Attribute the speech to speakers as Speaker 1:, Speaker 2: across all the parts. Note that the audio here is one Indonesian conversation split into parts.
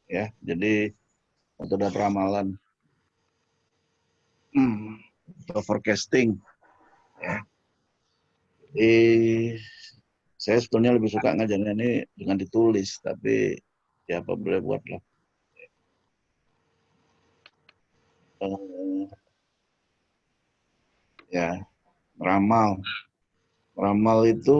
Speaker 1: ya. Jadi metode peramalan atau forecasting ya. Jadi saya sebetulnya lebih suka ngajarnya ini dengan ditulis, tapi ya apa boleh buat lah. Ya, meramal. Meramal itu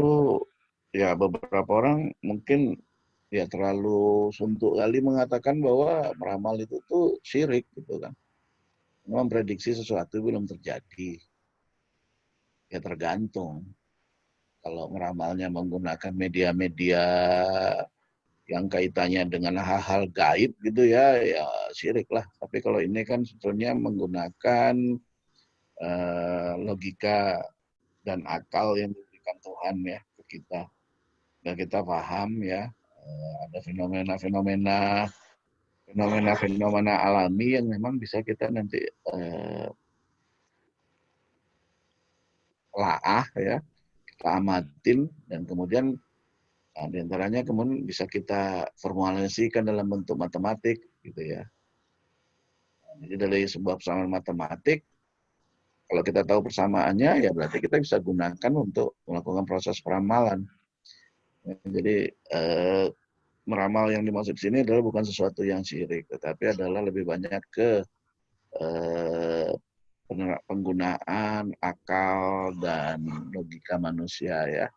Speaker 1: ya beberapa orang mungkin ya terlalu suntuk kali mengatakan bahwa meramal itu tuh syirik gitu kan. Memprediksi sesuatu belum terjadi. Ya tergantung. Kalau meramalnya menggunakan media-media yang kaitannya dengan hal-hal gaib gitu ya, ya syirik lah. Tapi kalau ini kan sebetulnya menggunakan logika dan akal yang diberikan Tuhan ya ke kita. Dan kita paham ya, ada fenomena alami yang memang bisa kita nanti laah ya, kita amatin dan kemudian diantaranya kemudian bisa kita formulasikan dalam bentuk matematik gitu ya. Jadi dari sebuah persamaan matematik, kalau kita tahu persamaannya ya berarti kita bisa gunakan untuk melakukan proses peramalan. Jadi meramal yang dimaksud di sini adalah bukan sesuatu yang syirik, tetapi adalah lebih banyak ke eh, penggunaan akal dan logika manusia ya.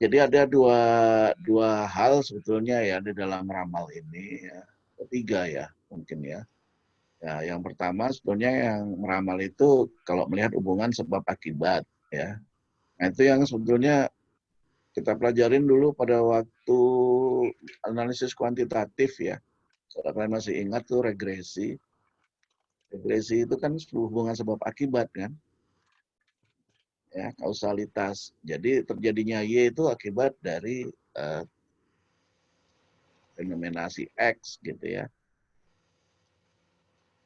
Speaker 1: Jadi ada dua hal sebetulnya ya di dalam ramal ini, ya. Ketiga ya mungkin ya. Ya, yang pertama sebetulnya yang meramal itu kalau melihat hubungan sebab akibat ya. Nah itu yang sebetulnya kita pelajarin dulu pada waktu analisis kuantitatif ya. Kalau kalian masih ingat tuh regresi. Regresi itu kan hubungan sebab akibat kan. Ya, kausalitas. Jadi terjadinya Y itu akibat dari fenomena si X gitu ya.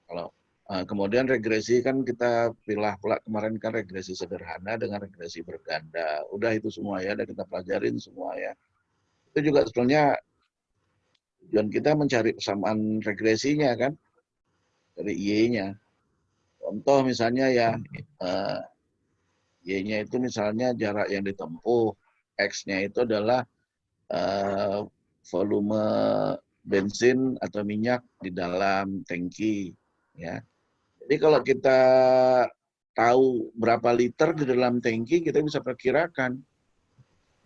Speaker 1: Kalau kemudian regresi kan kita pilih pula kemarin kan regresi sederhana dengan regresi berganda. Udah itu semua ya, udah kita pelajarin semua ya. Itu juga sebetulnya tujuan kita mencari persamaan regresinya kan, dari Y-nya. Contoh misalnya ya, Y-nya itu misalnya jarak yang ditempuh, X-nya itu adalah volume bensin atau minyak di dalam tangki ya. Jadi kalau kita tahu berapa liter di dalam tangki, kita bisa perkirakan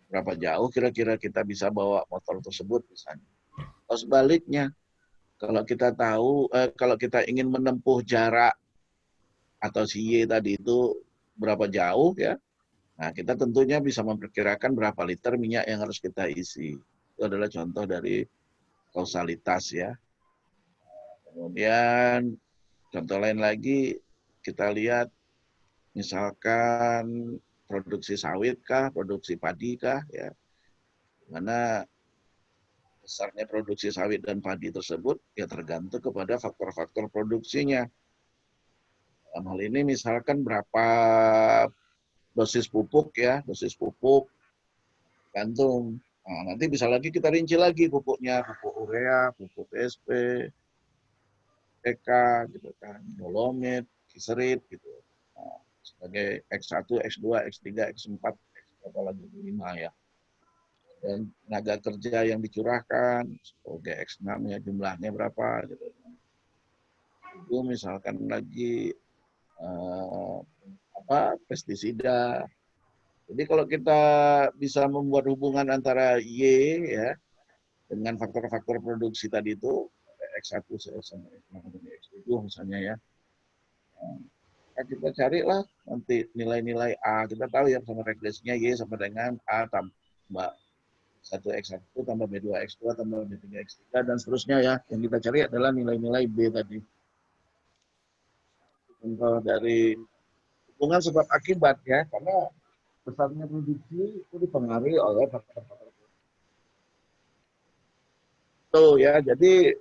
Speaker 1: berapa jauh kira-kira kita bisa bawa motor tersebut misalnya. Atau sebaliknya, kalau kita tahu kalau kita ingin menempuh jarak atau si Y tadi itu berapa jauh ya, nah kita tentunya bisa memperkirakan berapa liter minyak yang harus kita isi. Itu adalah contoh dari kausalitas ya. Kemudian contoh lain lagi kita lihat misalkan produksi sawit kah, produksi padi kah ya. Mana besarnya produksi sawit dan padi tersebut ya tergantung kepada faktor-faktor produksinya. Dalam hal ini misalkan berapa dosis pupuk ya, dosis pupuk gantung. Nah, nanti bisa lagi kita rinci lagi pupuknya, pupuk urea, pupuk SP, PK gitu kan, dolomit, kiserit gitu. Nah, sebagai X1, X2, X3, X4, X lagi 5 ya. Dan tenaga kerja yang dicurahkan sebagai X6 ya jumlahnya berapa gitu. Itu misalkan lagi pestisida. Jadi kalau kita bisa membuat hubungan antara Y ya dengan faktor-faktor produksi tadi itu X1 sama X7 misalnya ya. Nah, kita carilah nanti nilai-nilai A. Kita tahu ya sama regresinya Y sama dengan A tambah 1X1 tambah B2X2 tambah B3X3 dan seterusnya ya. Yang kita cari adalah nilai-nilai B tadi. Contoh dari hubungan sebab akibat ya, karena besarnya produksi itu dipengaruhi oleh faktor-faktor itu ya. Jadi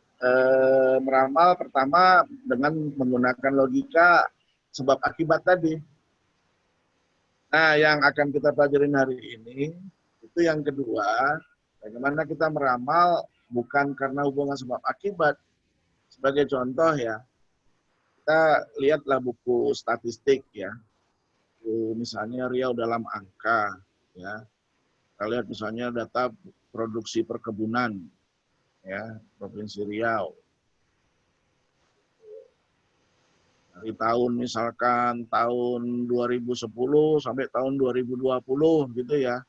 Speaker 1: meramal pertama dengan menggunakan logika sebab akibat tadi. Nah, yang akan kita pelajarin hari ini itu yang kedua, Bagaimana kita meramal bukan karena hubungan sebab akibat. Sebagai contoh ya, kita lihatlah buku statistik ya. Misalnya Riau dalam angka ya. Kita lihat misalnya data produksi perkebunan ya, Provinsi Riau. Dari tahun misalkan tahun 2010 sampai tahun 2020 gitu ya.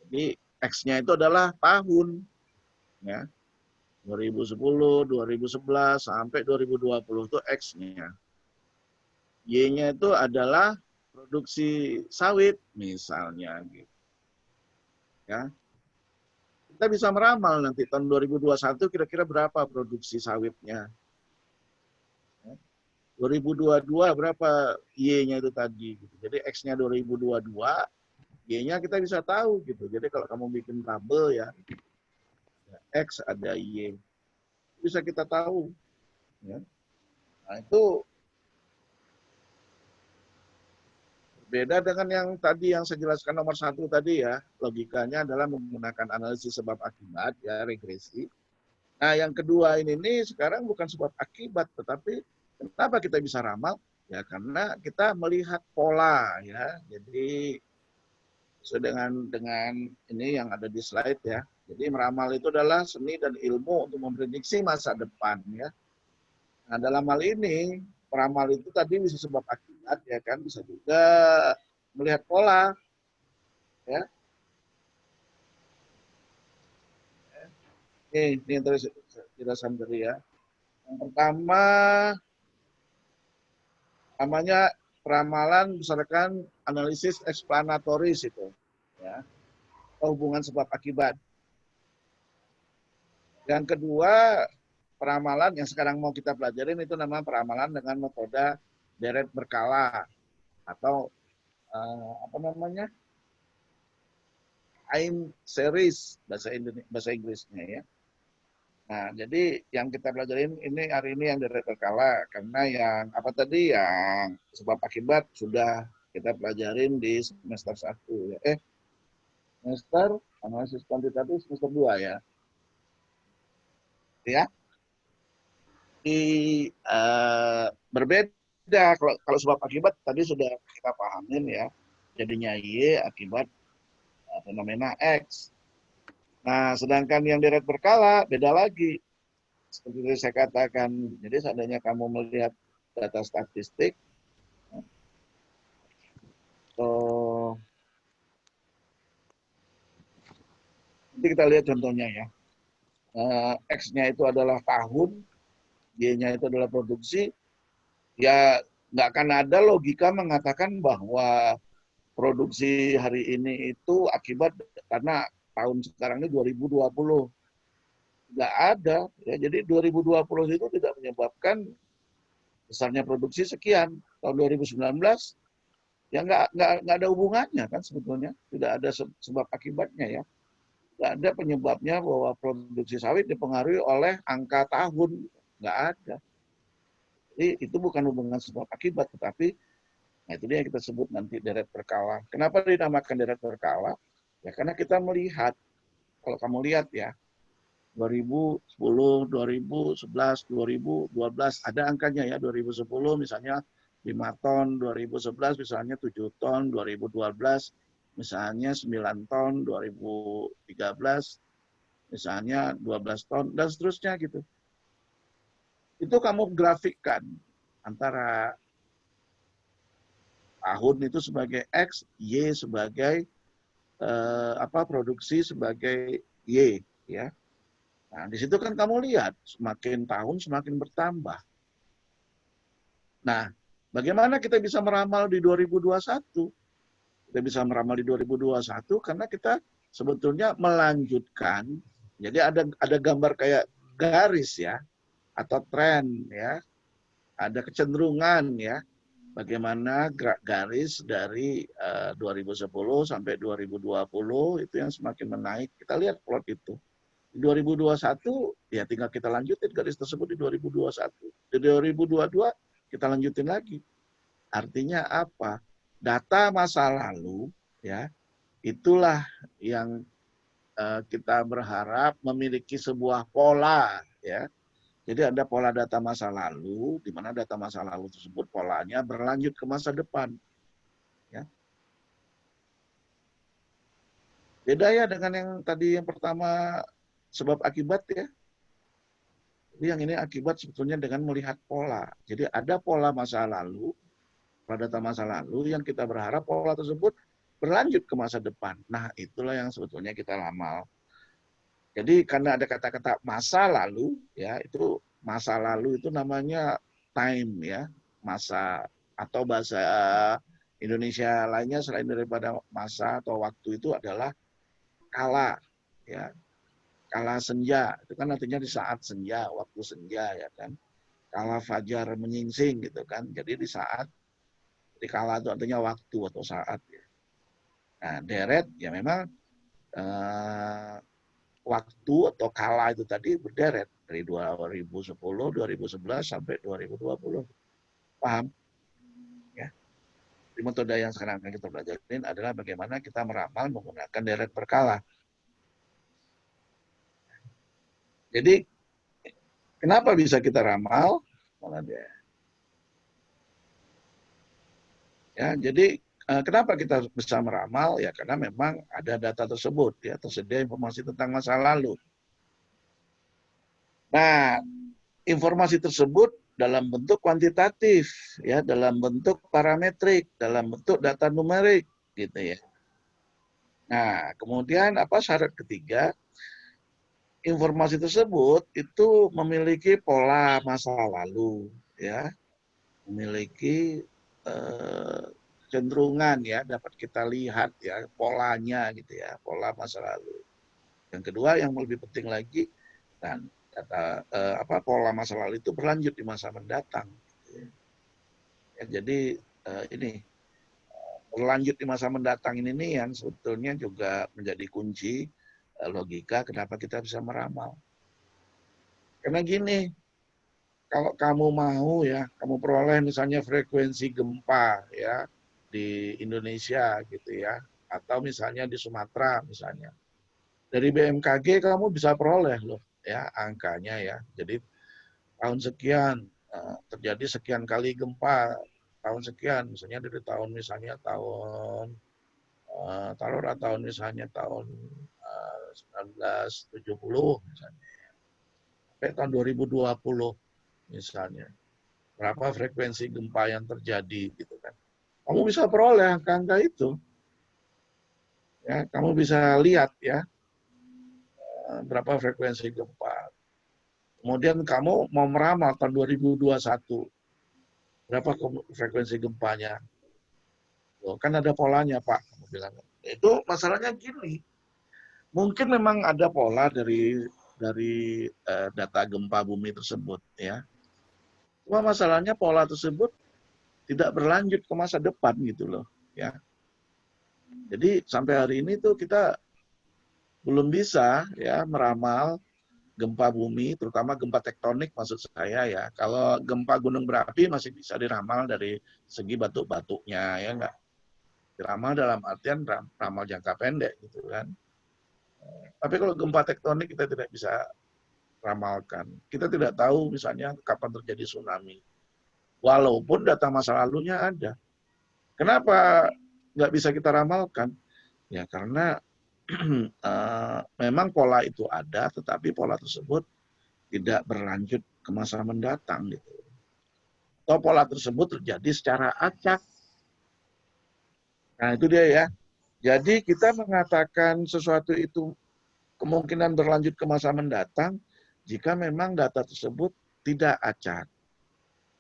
Speaker 1: Jadi X-nya itu adalah tahun ya. 2010, 2011 sampai 2020 itu X-nya. Y-nya itu adalah produksi sawit misalnya gitu. Ya. Kita bisa meramal nanti tahun 2021 kira-kira berapa produksi sawitnya. 2022 berapa Y-nya itu tadi. Gitu. Jadi X-nya 2022, Y-nya kita bisa tahu gitu. Jadi kalau kamu bikin tabel ya, ada X, ada Y. Bisa kita tahu. Ya. Nah itu beda dengan yang tadi yang saya jelaskan nomor 1 tadi ya. Logikanya adalah menggunakan analisis sebab akibat, ya regresi. Nah yang kedua ini nih sekarang bukan sebab akibat, tetapi kenapa kita bisa ramal? Ya karena kita melihat pola ya. Jadi sesuai dengan ini yang ada di slide ya. Jadi meramal itu adalah seni dan ilmu untuk memprediksi masa depan ya. Nah dalam hal ini peramal itu tadi bisa sebab akibat ya kan, bisa juga melihat pola ya. Ini yang terus jelasan tadi ya. Yang pertama namanya peramalan berdasarkan analisis eksplanatoris itu ya, hubungan sebab akibat. Yang kedua, peramalan yang sekarang mau kita pelajarin itu namanya peramalan dengan metode deret berkala atau apa namanya, time series bahasa Inggrisnya ya. Nah, jadi yang kita pelajarin ini hari ini yang deret berkala karena yang apa tadi yang sebab akibat sudah kita pelajarin di semester 1 ya. Semester analisis kuantitatif semester 2 ya. Ya. Berbeda kalau sebab akibat tadi sudah kita pahamin ya, jadinya Y akibat fenomena X. Nah sedangkan yang deret berkala beda lagi, seperti saya katakan. Jadi seandainya kamu melihat data statistik, nanti kita lihat contohnya ya. X-nya itu adalah tahun, Y-nya itu adalah produksi, ya nggak akan ada logika mengatakan bahwa produksi hari ini itu akibat karena tahun sekarang ini 2020. Nggak ada. Ya, jadi 2020 itu tidak menyebabkan besarnya produksi sekian. Tahun 2019 ya nggak ada hubungannya kan sebetulnya. Tidak ada sebab akibatnya ya. Nggak ada penyebabnya bahwa produksi sawit dipengaruhi oleh angka tahun. Nggak ada. Jadi itu bukan hubungan sebab akibat, tetapi nah itu dia yang kita sebut nanti deret berkala. Kenapa dinamakan deret berkala? Ya karena kita melihat, kalau kamu lihat ya, 2010, 2011, 2012 ada angkanya ya, 2010 misalnya 5 ton, 2011 misalnya 7 ton, 2012 misalnya 9 ton, 2013 misalnya 12 ton, dan seterusnya gitu. Itu kamu grafikkan antara tahun itu sebagai X, Y sebagai produksi sebagai Y ya. Nah, di situ kan kamu lihat semakin tahun semakin bertambah. Nah, bagaimana kita bisa meramal di 2021? Kita bisa meramal di 2021 karena kita sebetulnya melanjutkan. Jadi ada gambar kayak garis ya atau tren ya. Ada kecenderungan ya. Bagaimana garis dari 2010 sampai 2020 itu yang semakin menaik. Kita lihat plot itu. Di 2021 ya tinggal kita lanjutin garis tersebut di 2021. Di 2022 kita lanjutin lagi. Artinya apa? Data masa lalu ya itulah yang kita berharap memiliki sebuah pola, ya. Jadi ada pola data masa lalu, di mana data masa lalu tersebut polanya berlanjut ke masa depan. Ya. Beda ya dengan yang tadi yang pertama sebab akibat ya. Jadi yang ini akibat sebetulnya dengan melihat pola. Jadi ada pola masa lalu, pola data masa lalu yang kita berharap pola tersebut berlanjut ke masa depan. Nah itulah yang sebetulnya kita ramal. Jadi karena ada kata-kata masa lalu, ya itu masa lalu itu namanya time ya, masa atau bahasa Indonesia lainnya selain daripada masa atau waktu itu adalah kala, ya kala senja itu kan artinya di saat senja, waktu senja ya kan, kala fajar menyingsing gitu kan, jadi di saat di kala itu artinya waktu atau saat. Ya. Nah deret ya memang eh, waktu atau kala itu tadi berderet dari 2010, 2011 sampai 2020. Paham? Ya. Di metode yang sekarang akan kita pelajarin adalah bagaimana kita meramal menggunakan deret berkala. Jadi kenapa bisa kita ramal? Ya, jadi kenapa kita bisa meramal? Ya karena memang ada data tersebut, ya tersedia informasi tentang masa lalu. Nah, informasi tersebut dalam bentuk kuantitatif, ya, dalam bentuk parametrik, dalam bentuk data numerik, gitu ya. Nah, kemudian apa syarat ketiga? Informasi tersebut itu memiliki pola masa lalu, ya, memiliki cenderungan ya, dapat kita lihat ya polanya gitu ya, pola masa lalu. Yang kedua yang lebih penting lagi, dan kata pola masa lalu itu berlanjut di masa mendatang. Ya, jadi ini berlanjut di masa mendatang ini yang sebetulnya juga menjadi kunci logika kenapa kita bisa meramal. Karena gini, kalau kamu mau ya, kamu peroleh misalnya frekuensi gempa ya di Indonesia gitu ya, atau misalnya di Sumatera misalnya. Dari BMKG kamu bisa peroleh loh ya angkanya ya. Jadi tahun sekian terjadi sekian kali gempa, tahun sekian misalnya dari tahun misalnya tahun taruhlah tahun misalnya tahun 1970 misalnya sampai tahun 2020 misalnya. Berapa frekuensi gempa yang terjadi gitu kan. Kamu bisa peroleh angka-angka itu. Ya, kamu bisa lihat ya berapa frekuensi gempa. Kemudian kamu mau meramal tahun 2021. Berapa frekuensi gempanya? Loh, kan ada polanya, Pak. Kamu bilang. Itu masalahnya gini. Mungkin memang ada pola dari data gempa bumi tersebut ya. Cuma masalahnya pola tersebut tidak berlanjut ke masa depan gitu loh, ya. Jadi sampai hari ini tuh kita belum bisa ya meramal gempa bumi, terutama gempa tektonik maksud saya ya. Kalau gempa gunung berapi masih bisa diramal dari segi batu-batunya ya enggak. Diramal dalam artian ramal jangka pendek gitu kan. Tapi kalau gempa tektonik kita tidak bisa ramalkan. Kita tidak tahu misalnya kapan terjadi tsunami. Walaupun data masa lalunya ada. Kenapa nggak bisa kita ramalkan? Ya karena memang pola itu ada, tetapi pola tersebut tidak berlanjut ke masa mendatang gitu. Atau pola tersebut terjadi secara acak. Nah itu dia ya. Jadi kita mengatakan sesuatu itu kemungkinan berlanjut ke masa mendatang jika memang data tersebut tidak acak.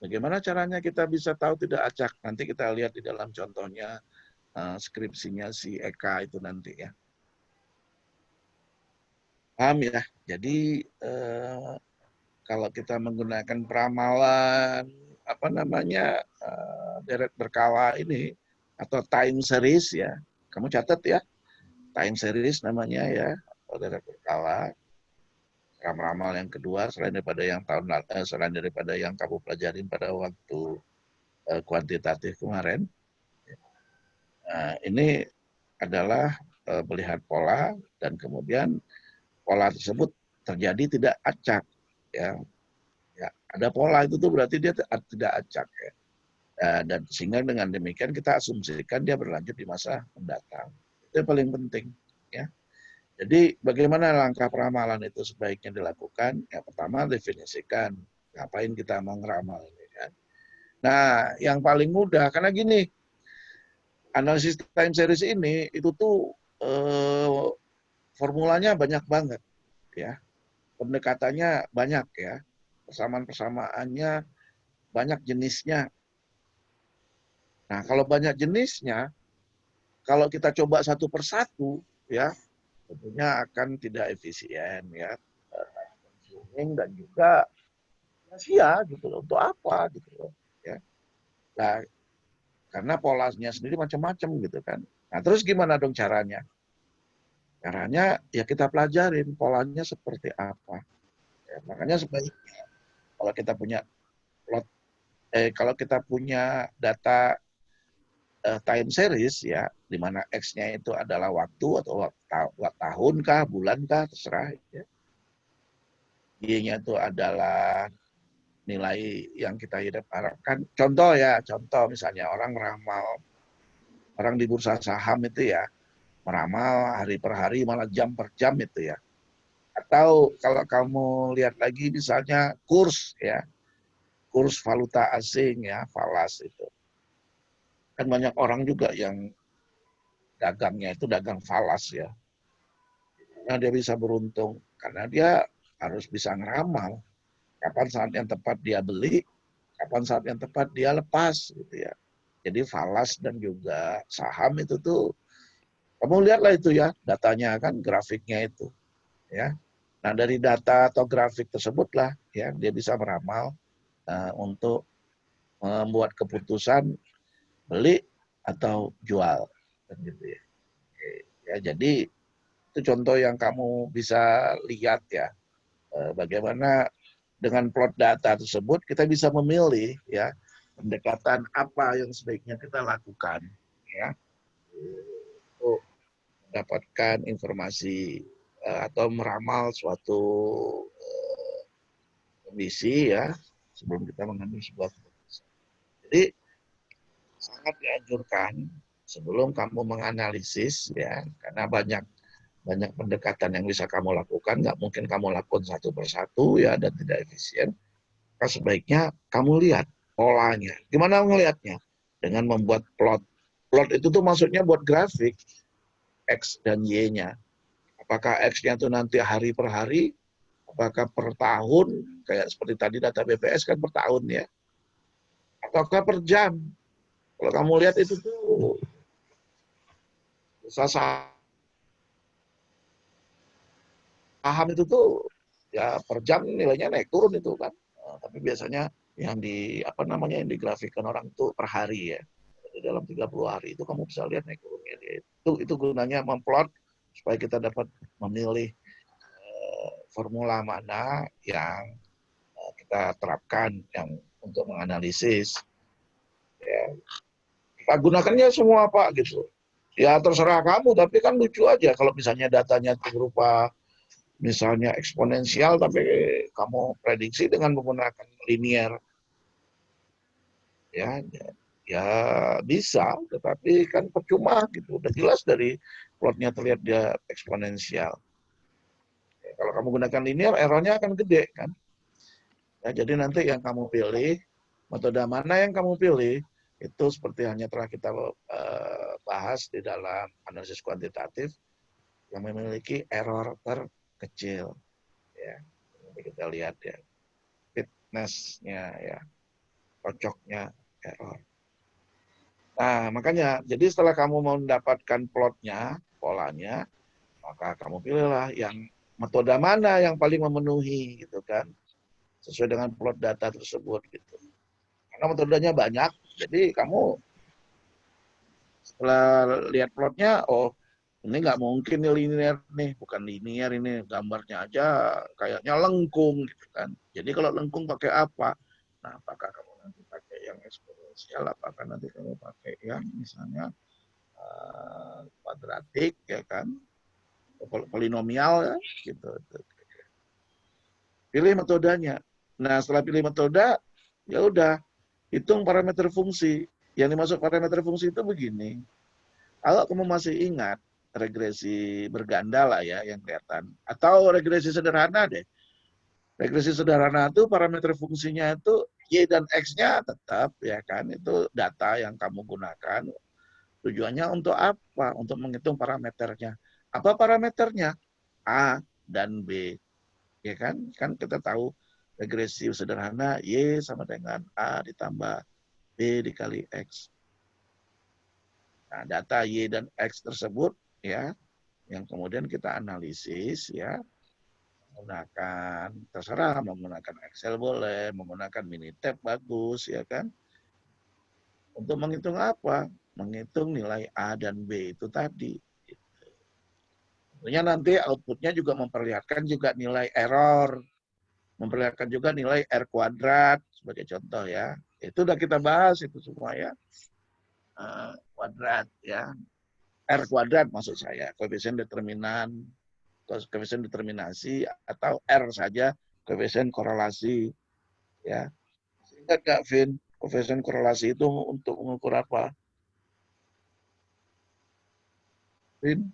Speaker 1: Bagaimana caranya kita bisa tahu tidak acak? Nanti kita lihat di dalam contohnya skripsinya si Eka itu nanti ya. Paham ya? Jadi kalau kita menggunakan peramalan deret berkala ini atau time series ya, kamu catat ya, time series namanya ya, atau deret berkala. Ramal yang kedua selain daripada yang kamu pelajarin pada waktu kuantitatif kemarin, ini adalah melihat pola dan kemudian pola tersebut terjadi tidak acak, ya. Ya, ada pola itu tuh berarti dia tidak acak, ya. Dan sehingga dengan demikian kita asumsikan dia berlanjut di masa mendatang. Itu yang paling penting, ya. Jadi bagaimana langkah peramalan itu sebaiknya dilakukan? Yang pertama definisikan ngapain kita mau ngeramal ini kan. Nah, yang paling mudah karena gini, analisis time series ini itu tuh formulanya banyak banget, ya. Pendekatannya banyak, ya. Persamaan-persamaannya banyak jenisnya. Nah, kalau banyak jenisnya, kalau kita coba satu persatu, ya, tentunya akan tidak efisien, ya, consuming dan juga sia gitu loh. Untuk apa gitu loh, ya. Nah, karena polanya sendiri macam-macam gitu kan. Nah, terus gimana dong caranya? Caranya ya kita pelajarin polanya seperti apa. Ya, makanya sebaiknya kalau kita punya plot, kalau kita punya data time series, ya, di mana X-nya itu adalah waktu atau tahun kah, bulan kah, terserah. Ya. Y-nya itu adalah nilai yang kita harapkan. Contoh, ya, contoh misalnya orang meramal, orang di bursa saham itu ya, meramal hari per hari malah jam per jam itu ya. Atau kalau kamu lihat lagi misalnya kurs, ya, kurs valuta asing, ya, falas itu. Kan banyak orang juga yang dagangnya itu dagang falas, ya. Nah, dia bisa beruntung karena dia harus bisa ngeramal kapan saat yang tepat dia beli, kapan saat yang tepat dia lepas gitu ya. Jadi falas dan juga saham itu tuh kamu lihatlah itu ya datanya kan grafiknya itu ya. Nah, dari data atau grafik tersebutlah ya dia bisa meramal untuk membuat keputusan beli atau jual kan gitu ya. Ya, jadi itu contoh yang kamu bisa lihat ya bagaimana dengan plot data tersebut kita bisa memilih ya pendekatan apa yang sebaiknya kita lakukan ya untuk mendapatkan informasi atau meramal suatu kondisi ya sebelum kita mengambil sebuah keputusan. Jadi sangat dianjurkan sebelum kamu menganalisis ya karena banyak pendekatan yang bisa kamu lakukan, nggak mungkin kamu lakukan satu persatu ya dan tidak efisien. Maka sebaiknya kamu lihat polanya. Gimana ngelihatnya? Dengan membuat plot. Plot itu tuh maksudnya buat grafik X dan Y-nya. Apakah X-nya itu nanti hari per hari, apakah per tahun, kayak seperti tadi data BPS kan per tahun ya, ataukah per jam. Kalau kamu lihat itu tuh saham itu tuh ya per jam nilainya naik turun itu kan. Tapi biasanya yang yang digrafikkan orang itu per hari ya. Jadi dalam 30 hari itu kamu bisa lihat naik turunnya. Itu gunanya memplot supaya kita dapat memilih formula mana yang kita terapkan yang untuk menganalisis. Ya. Kita gunakannya semua Pak gitu. Ya terserah kamu, tapi kan lucu aja kalau misalnya datanya berupa misalnya eksponensial, tapi kamu prediksi dengan menggunakan linear, ya, ya bisa, tetapi kan percuma gitu. Udah jelas dari plotnya terlihat dia eksponensial. Ya, kalau kamu gunakan linear, errornya akan gede kan. Ya, jadi nanti yang kamu pilih, metode mana yang kamu pilih, itu seperti hanya telah kita bahas di dalam analisis kuantitatif yang memiliki error terkecil. Ya, nanti kita lihat ya fitnessnya ya, cocoknya error. Nah, makanya, jadi setelah kamu mau mendapatkan plotnya, polanya, maka kamu pilihlah yang metode mana yang paling memenuhi, gitu kan, sesuai dengan plot data tersebut, gitu. Karena metodenya banyak, jadi kamu setelah lihat plotnya, oh, ini nggak mungkin nih linear nih, bukan linear ini, gambarnya aja kayaknya lengkung, gitu kan. Jadi kalau lengkung pakai apa? Nah, apakah kamu nanti pakai yang eksponensial, apakah nanti kamu pakai yang misalnya kuadratik, ya kan, polinomial, ya, gitu. Pilih metodenya. Nah, setelah pilih metode, ya udah, hitung parameter fungsi. Yang dimaksud parameter fungsi itu begini. Kalau kamu masih ingat, regresi berganda lah ya yang kelihatan. Atau regresi sederhana deh. Regresi sederhana itu parameter fungsinya itu Y dan X-nya tetap, ya kan, itu data yang kamu gunakan. Tujuannya untuk apa? Untuk menghitung parameternya. Apa parameternya? A dan B. Ya kan? Kan kita tahu regresi sederhana Y sama dengan A ditambah B dikali X. Nah, data Y dan X tersebut ya yang kemudian kita analisis ya menggunakan terserah menggunakan Excel boleh, menggunakan Minitab bagus ya kan. Untuk menghitung apa? Menghitung nilai A dan B itu tadi. Tentunya nanti outputnya juga memperlihatkan juga nilai error, memperlihatkan juga nilai R kuadrat sebagai contoh ya. Itu udah kita bahas itu semua ya. Kuadrat ya. R kuadrat maksud saya, koefisien determinan, koefisien determinasi atau R saja, koefisien korelasi ya. Ingat nggak, Vin? Koefisien korelasi itu untuk mengukur apa? Vin?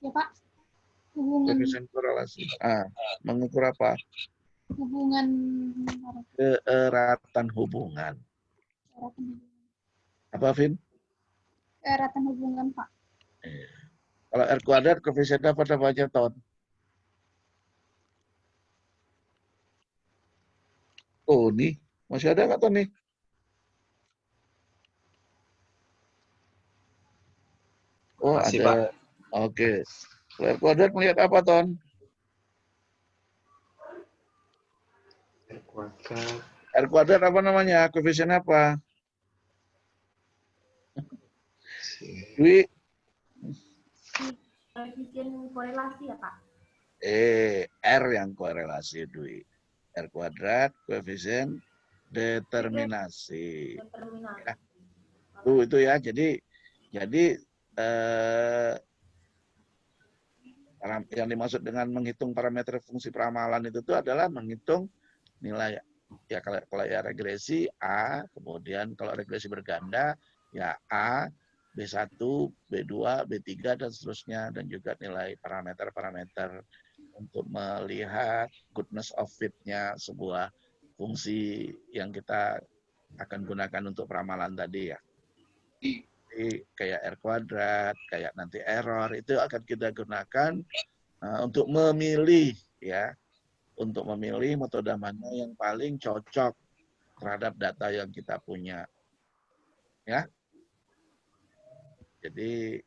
Speaker 2: Ya Pak, hubungan
Speaker 1: Koefisien korelasi. Mengukur apa?
Speaker 2: hubungan
Speaker 1: Keeratan hubungan. Apa, Vin?
Speaker 2: keeratan hubungan Pak.
Speaker 1: Kalau R kuadrat koefisien apa namanya, Ton? Oh, nih. Masih ada nggak, Ton, nih? Oh,
Speaker 3: Masih,
Speaker 1: ada.
Speaker 3: Pak.
Speaker 1: Oke. Kalau R kuadrat melihat apa, Ton?
Speaker 3: R kuadrat.
Speaker 1: R kuadrat apa namanya? Koefisien apa? Dwi?
Speaker 2: Koefisien korelasi ya Pak?
Speaker 1: R yang korelasi, Dwi. R kuadrat, koefisien determinasi. Ya. Tuh, itu ya. Jadi yang dimaksud dengan menghitung parameter fungsi peramalan itu tuh adalah menghitung nilai ya kalau ya regresi A, kemudian kalau regresi berganda ya A, B1, B2, B3 dan seterusnya dan juga nilai parameter-parameter untuk melihat goodness of fit-nya sebuah fungsi yang kita akan gunakan untuk peramalan tadi ya. Jadi kayak R kuadrat, kayak nanti error itu akan kita gunakan untuk memilih ya, untuk memilih metode mana yang paling cocok terhadap data yang kita punya. Ya. Jadi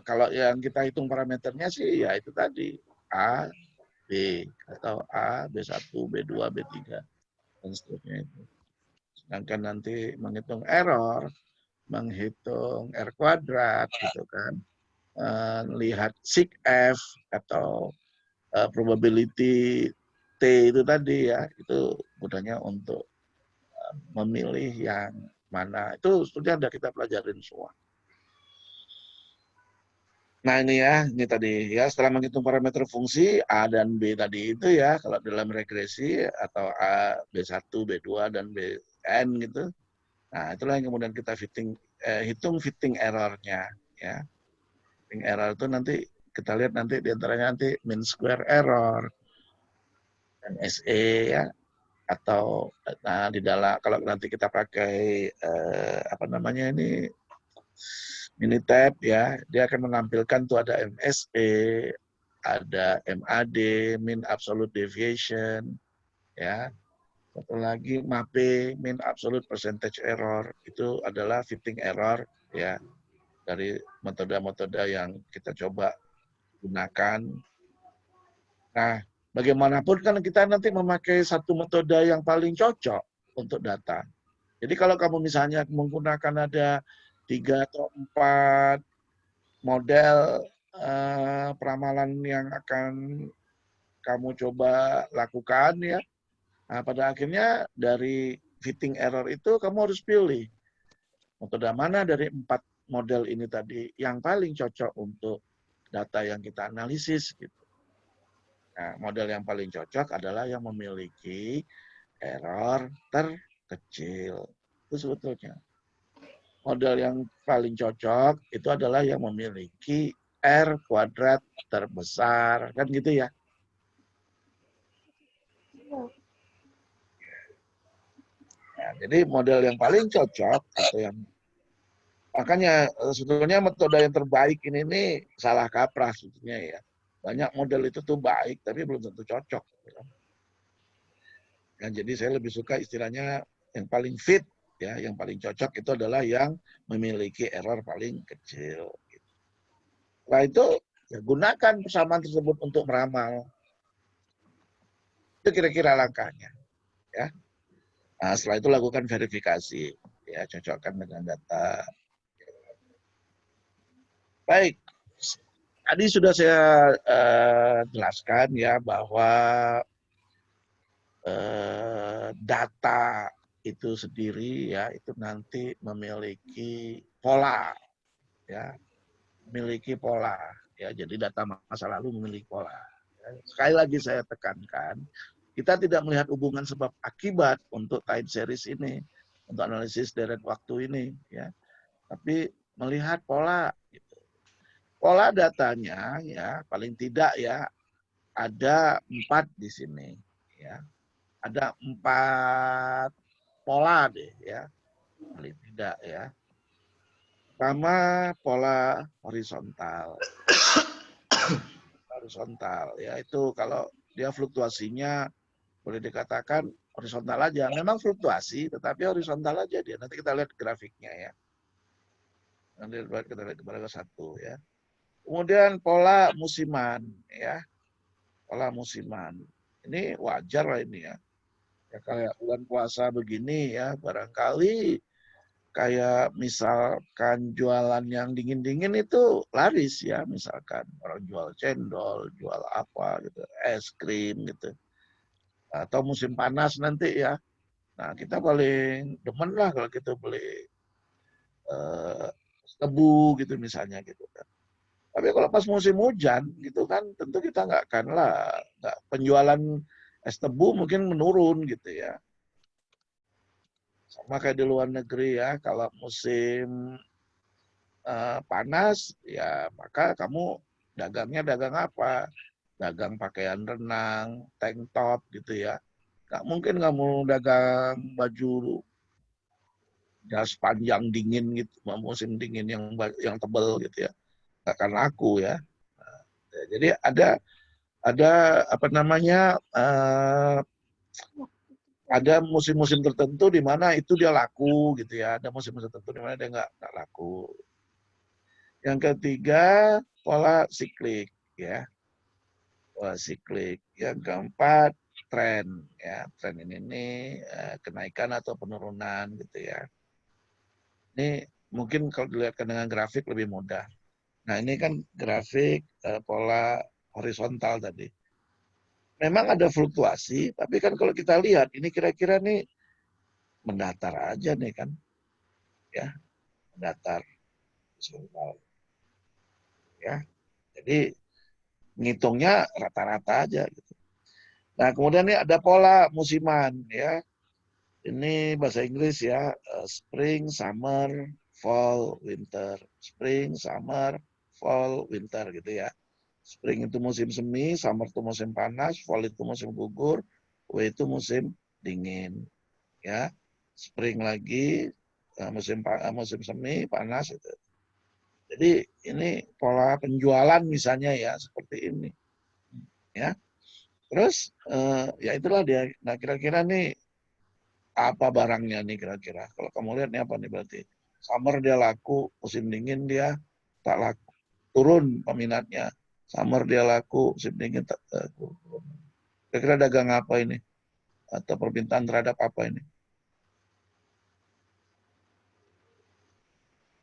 Speaker 1: kalau yang kita hitung parameternya sih ya itu tadi A, B atau A, B1, B2, B3 dan seterusnya itu. Sedangkan nanti menghitung error, menghitung R kuadrat gitu kan, lihat sig F atau probability T itu tadi ya, itu gunanya untuk memilih yang mana. Itu sudah ada kita pelajarin semua. Nah ini tadi ya setelah menghitung parameter fungsi A dan B tadi itu ya, kalau dalam regresi atau A, B1, B2, dan Bn gitu. Nah itulah yang kemudian kita hitung fitting errornya ya. Fitting error itu nanti kita lihat nanti diantaranya nanti mean square error, MSE ya, atau di dalam kalau nanti kita pakai apa namanya ini Minitab ya, dia akan menampilkan tuh ada MSE, ada MAD, mean absolute deviation, ya. Satu lagi MAPE, mean absolute percentage error, itu adalah fitting error ya dari metode-metode yang kita coba gunakan. Nah, bagaimanapun kan kita nanti memakai satu metode yang paling cocok untuk data. Jadi kalau kamu misalnya menggunakan ada 3 atau 4 model peramalan yang akan kamu coba lakukan ya, nah, pada akhirnya dari fitting error itu kamu harus pilih metode mana dari 4 model ini tadi yang paling cocok untuk data yang kita analisis gitu. Nah, model yang paling cocok adalah yang memiliki error terkecil. Itu sebetulnya. Model yang paling cocok itu adalah yang memiliki R kuadrat terbesar. Kan gitu ya. Nah, jadi model yang paling cocok atau yang makanya sebetulnya metode yang terbaik ini nih salah kaprah sebetulnya ya. Banyak model itu tuh baik tapi belum tentu cocok. Ya, jadi saya lebih suka istilahnya yang paling fit ya, yang paling cocok itu adalah yang memiliki error paling kecil. Setelah itu ya, gunakan persamaan tersebut untuk meramal. Itu kira-kira langkahnya. Ya. Nah, setelah itu lakukan verifikasi, ya cocokkan dengan data. Baik, tadi sudah saya jelaskan ya bahwa data itu sendiri ya itu nanti memiliki pola, ya memiliki pola. Ya, jadi data masa lalu memiliki pola. Ya. Sekali lagi saya tekankan, kita tidak melihat hubungan sebab akibat untuk time series ini, untuk analisis deret waktu ini, ya. Tapi melihat pola. Gitu. Pola datanya, ya paling tidak ya ada 4 di sini, ya. Ada 4 pola deh, ya paling tidak ya. Pertama pola horizontal. Horizontal ya itu kalau dia fluktuasinya boleh dikatakan horizontal aja. Memang fluktuasi tetapi horizontal aja dia. Nanti kita lihat grafiknya ya. Nanti kita lihat kepada satu ya. Kemudian pola musiman ya. Pola musiman. Ini wajar lah ini ya. Ya kayak bulan puasa begini ya barangkali kayak misalkan jualan yang dingin-dingin itu laris ya, misalkan orang jual cendol, jual apa gitu, es krim gitu. Atau musim panas nanti ya. Nah, kita paling demen lah kalau kita beli tebu gitu misalnya gitu kan. Tapi kalau pas musim hujan gitu kan tentu kita nggak akan lah, nggak penjualan es tebu mungkin menurun gitu ya. Sama kayak di luar negeri ya, kalau musim panas, ya maka kamu dagangnya dagang apa? Dagang pakaian renang, tank top gitu ya. Nggak mungkin kamu dagang baju jas panjang dingin gitu, musim dingin yang tebal gitu ya. Nggak akan laku ya. Nah, jadi ada apa namanya ada musim-musim tertentu di mana itu dia laku gitu ya. Ada musim-musim tertentu di mana dia nggak laku. Yang ketiga, pola siklik ya. Pola siklik. Yang keempat, tren ya. Tren ini kenaikan atau penurunan gitu ya. Ini mungkin kalau dilihatkan dengan grafik lebih mudah. Nah, ini kan grafik pola horizontal tadi. Memang ada fluktuasi, tapi kan kalau kita lihat ini kira-kira nih mendatar aja nih kan. Ya, mendatar. Ya. Jadi ngitungnya rata-rata aja gitu. Nah, kemudian ini ada pola musiman ya. Ini bahasa Inggris ya, spring, summer, fall, winter. Spring, summer, fall, winter gitu ya. Spring itu musim semi, summer itu musim panas, fall itu musim gugur, winter itu musim dingin. Ya. Spring lagi musim semi, panas itu. Jadi ini pola penjualan misalnya ya seperti ini. Ya. Terus ya itulah dia. Nah, kira-kira nih apa barangnya nih kira-kira? Kalau kamu lihat nih apa nih berarti? Summer dia laku, musim dingin dia tak laku. Turun peminatnya. Summer dia laku, musim dingin tak laku. Kira-kira dagang apa ini? Atau permintaan terhadap apa ini?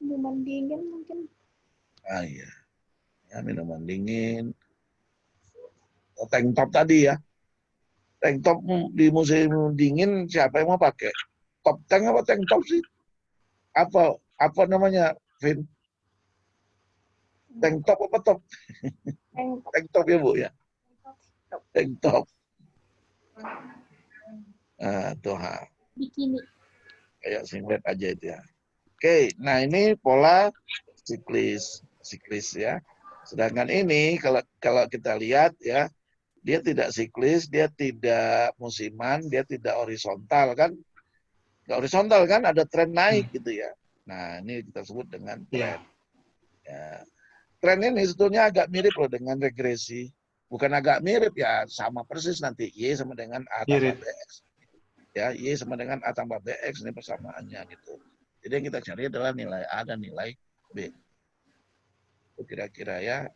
Speaker 2: Minuman dingin mungkin.
Speaker 1: Ah iya, ya, minuman dingin. Tank top tadi ya. Tank top di musim dingin siapa yang mau pakai? Top tank apa tank top sih? Apa namanya, Vin? Tank top apa top?
Speaker 2: Tank top.
Speaker 1: Tank top ya Bu ya? Tank top. Tuh,
Speaker 2: Bikini.
Speaker 1: kayak singlet aja itu ya. Oke, nah ini pola siklis ya. Sedangkan ini kalau kita lihat ya, dia tidak siklis, dia tidak musiman, dia tidak horizontal kan? Nggak horizontal kan, ada tren naik gitu ya. Nah ini kita sebut dengan tren. Ya. Tren ini sebetulnya agak mirip loh dengan regresi. Bukan agak mirip ya, sama persis nanti Y sama dengan A tambah BX. Ya, Y sama dengan A tambah BX ini persamaannya gitu. Jadi yang kita cari adalah nilai A dan nilai B. Itu kira-kira ya.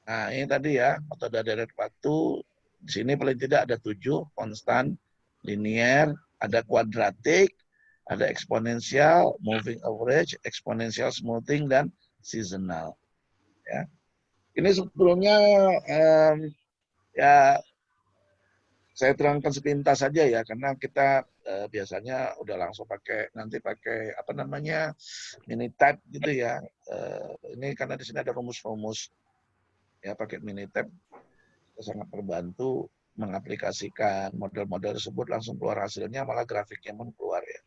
Speaker 1: Nah ini tadi ya, metode deret waktu. Di sini paling tidak ada 7, konstan, linier, ada kuadratik, ada eksponensial, moving average, eksponensial smoothing, dan seasonal. Ya. Ini sebetulnya ya saya terangkan sepintas saja ya, karena kita biasanya udah langsung nanti pakai apa namanya Minitab gitu ya. Ini karena di sini ada rumus-rumus ya, pakai Minitab sangat terbantu mengaplikasikan model-model tersebut, langsung keluar hasilnya, malah grafiknya pun keluar ya.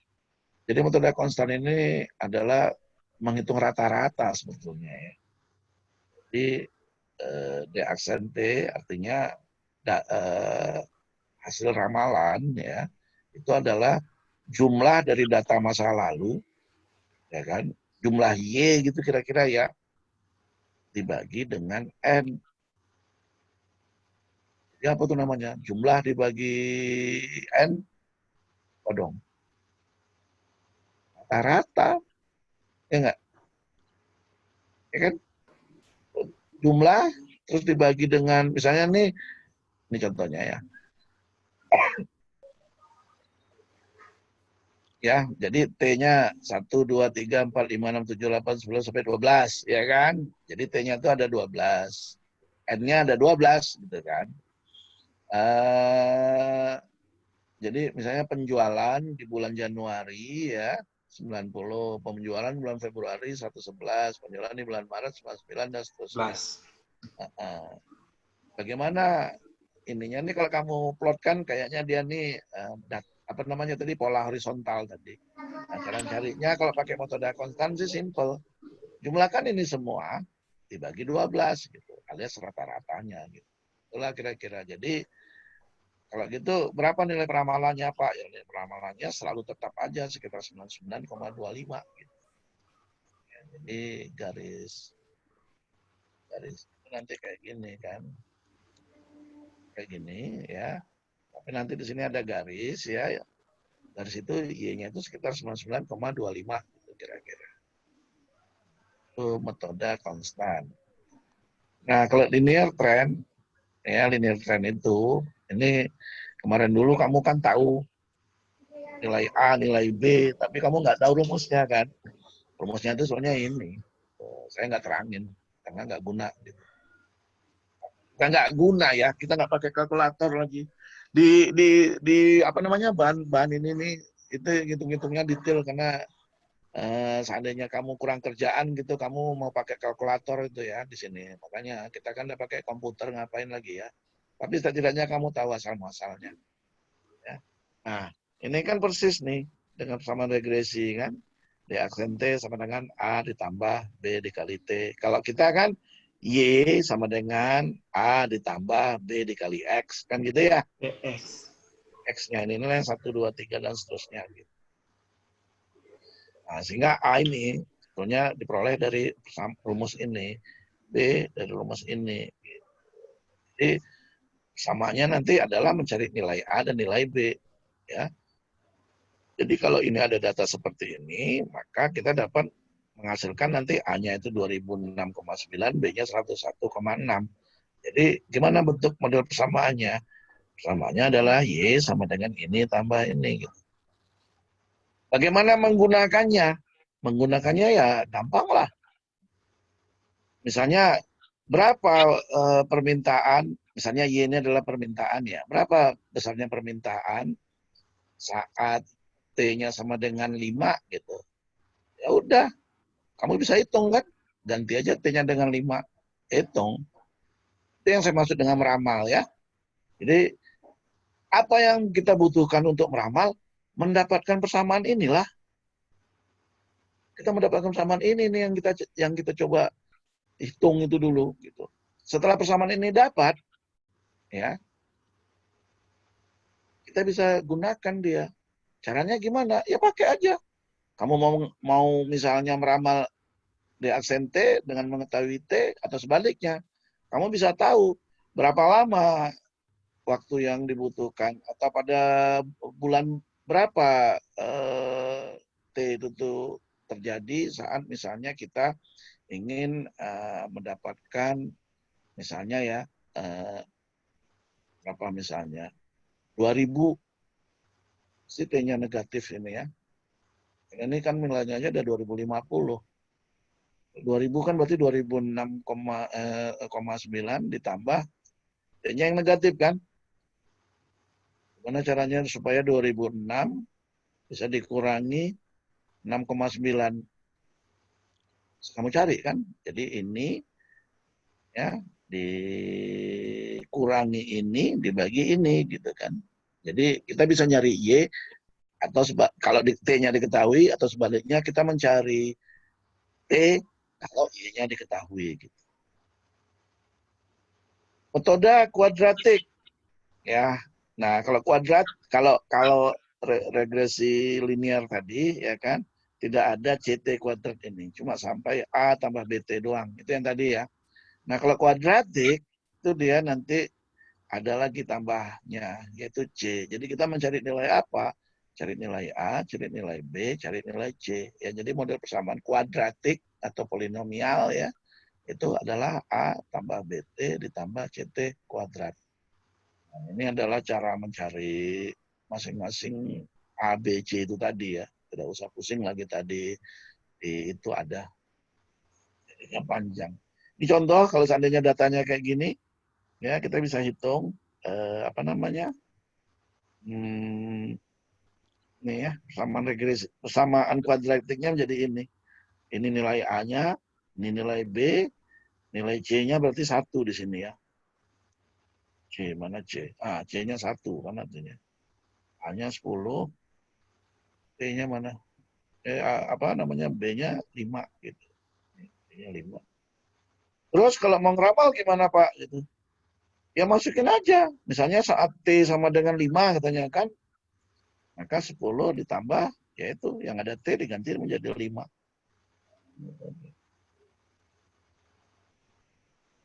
Speaker 1: Jadi metode konstan ini adalah menghitung rata-rata sebetulnya ya. Jadi D aksen T artinya hasil ramalan ya, itu adalah jumlah dari data masa lalu, ya kan, jumlah Y gitu kira-kira ya, dibagi dengan N. Jadi apa tuh namanya? Jumlah dibagi N, apa dong? Rata-rata, ya enggak? Ya kan? Jumlah, terus dibagi dengan, misalnya nih, ini contohnya ya. Ya, jadi T-nya 1, 2, 3, 4, 5, 6, 7, 8, 9, sampai 12, ya kan? Jadi T-nya itu ada 12. N-nya ada 12, gitu kan. Jadi misalnya penjualan di bulan Januari ya, 90, penjualan bulan Februari 111, penjualan di bulan Maret 99, dan seterusnya. Bagaimana ininya nih kalau kamu plotkan kayaknya dia nih apa namanya tadi, pola horizontal tadi. Nah, cara carinya kalau pakai metode konstan sih simple. Jumlahkan ini semua dibagi 12 gitu, alias rata-ratanya gitu. Itulah kira-kira. Jadi kalau gitu berapa nilai peramalannya Pak? Ya, nilai peramalannya selalu tetap aja sekitar 99,25 gitu. Ya, jadi garis itu nanti kayak gini kan. Kayak gini ya. Tapi nanti di sini ada garis ya. Dari situ Y-nya itu sekitar 99,25 gitu kira-kira. Itu metode konstan. Nah, kalau linear trend, ya linear trend itu, ini kemarin dulu kamu kan tahu nilai A, nilai B, tapi kamu nggak tahu rumusnya kan. Rumusnya itu soalnya ini. Saya nggak terangin, karena nggak guna. Gitu. Kita nggak guna ya, kita nggak pakai kalkulator lagi. Di apa namanya, bahan ini nih, itu hitung-hitungnya detail, karena seandainya kamu kurang kerjaan gitu, kamu mau pakai kalkulator itu ya di sini. Makanya kita kan udah pakai komputer, ngapain lagi ya. Tapi setidaknya kamu tahu asal-muasalnya. Ya. Nah, ini kan persis nih dengan persamaan regresi kan. D aksen T sama dengan A ditambah B dikali T. Kalau kita kan Y sama dengan A ditambah B dikali X. Kan gitu ya. X-nya ini nilai 1, 2, 3, dan seterusnya. Gitu. Nah, sehingga A ini sebetulnya diperoleh dari rumus ini, B dari rumus ini. Jadi samanya nanti adalah mencari nilai A dan nilai B. Ya. Jadi kalau ini ada data seperti ini, maka kita dapat menghasilkan nanti A-nya itu 2006,9, B-nya 101,6. Jadi gimana bentuk model persamaannya? Persamaannya adalah Y sama dengan ini tambah ini. Gitu. Bagaimana menggunakannya? Menggunakannya ya gampang lah. Misalnya berapa permintaan, misalnya Y ini adalah permintaan ya. Berapa besarnya permintaan saat T-nya sama dengan 5 gitu. Ya udah, kamu bisa hitung kan? ganti aja T-nya dengan 5, hitung. Itu yang saya maksud dengan meramal ya. Jadi apa yang kita butuhkan untuk meramal, mendapatkan persamaan inilah. Kita mendapatkan persamaan ini nih yang kita coba hitung itu dulu gitu. Setelah persamaan ini dapat, ya kita bisa gunakan dia. Caranya gimana? Ya pakai aja. Kamu mau misalnya meramal D aksen T dengan mengetahui T atau sebaliknya, kamu bisa tahu berapa lama waktu yang dibutuhkan atau pada bulan berapa T itu tuh terjadi saat misalnya kita ingin mendapatkan misalnya ya berapa misalnya 2000 si T-nya negatif ini ya. Ini kan nilainya aja ada 2050. 2000 kan berarti 2006,9 ditambah T-nya yang negatif kan. Gimana caranya supaya 2006 bisa dikurangi 6,9. Kamu cari kan. Jadi ini ya dikurangi ini dibagi ini gitu kan. Jadi kita bisa nyari Y atau kalau T-nya diketahui atau sebaliknya kita mencari T kalau Y-nya diketahui gitu. Metode kuadratik ya. Nah, kalau regresi linear tadi ya kan tidak ada CT kuadrat ini, cuma sampai A tambah BT doang. Itu yang tadi ya. Nah, kalau kuadratik itu dia nanti ada lagi tambahnya yaitu C. Jadi kita mencari nilai apa? Cari nilai A, cari nilai B, cari nilai C. Ya, jadi model persamaan kuadratik atau polinomial ya itu adalah A tambah BT ditambah CT kuadrat. Nah, ini adalah cara mencari masing-masing A, B, C itu tadi ya. Tidak usah pusing lagi tadi itu ada. Jadinya panjang. Ini contoh kalau seandainya datanya kayak gini, ya kita bisa hitung apa namanya nih ya persamaan kuadratiknya menjadi ini nilai A-nya, ini nilai B, nilai C-nya berarti 1 di sini ya. C mana C? C-nya 1 kan artinya. A-nya 10, B-nya mana? Apa namanya? B-nya 5 gitu. B-nya 5. Terus kalau mau ngeramal gimana Pak gitu? Ya masukin aja. Misalnya saat T sama dengan 5 katanya kan, maka 10 ditambah yaitu yang ada T diganti menjadi 5.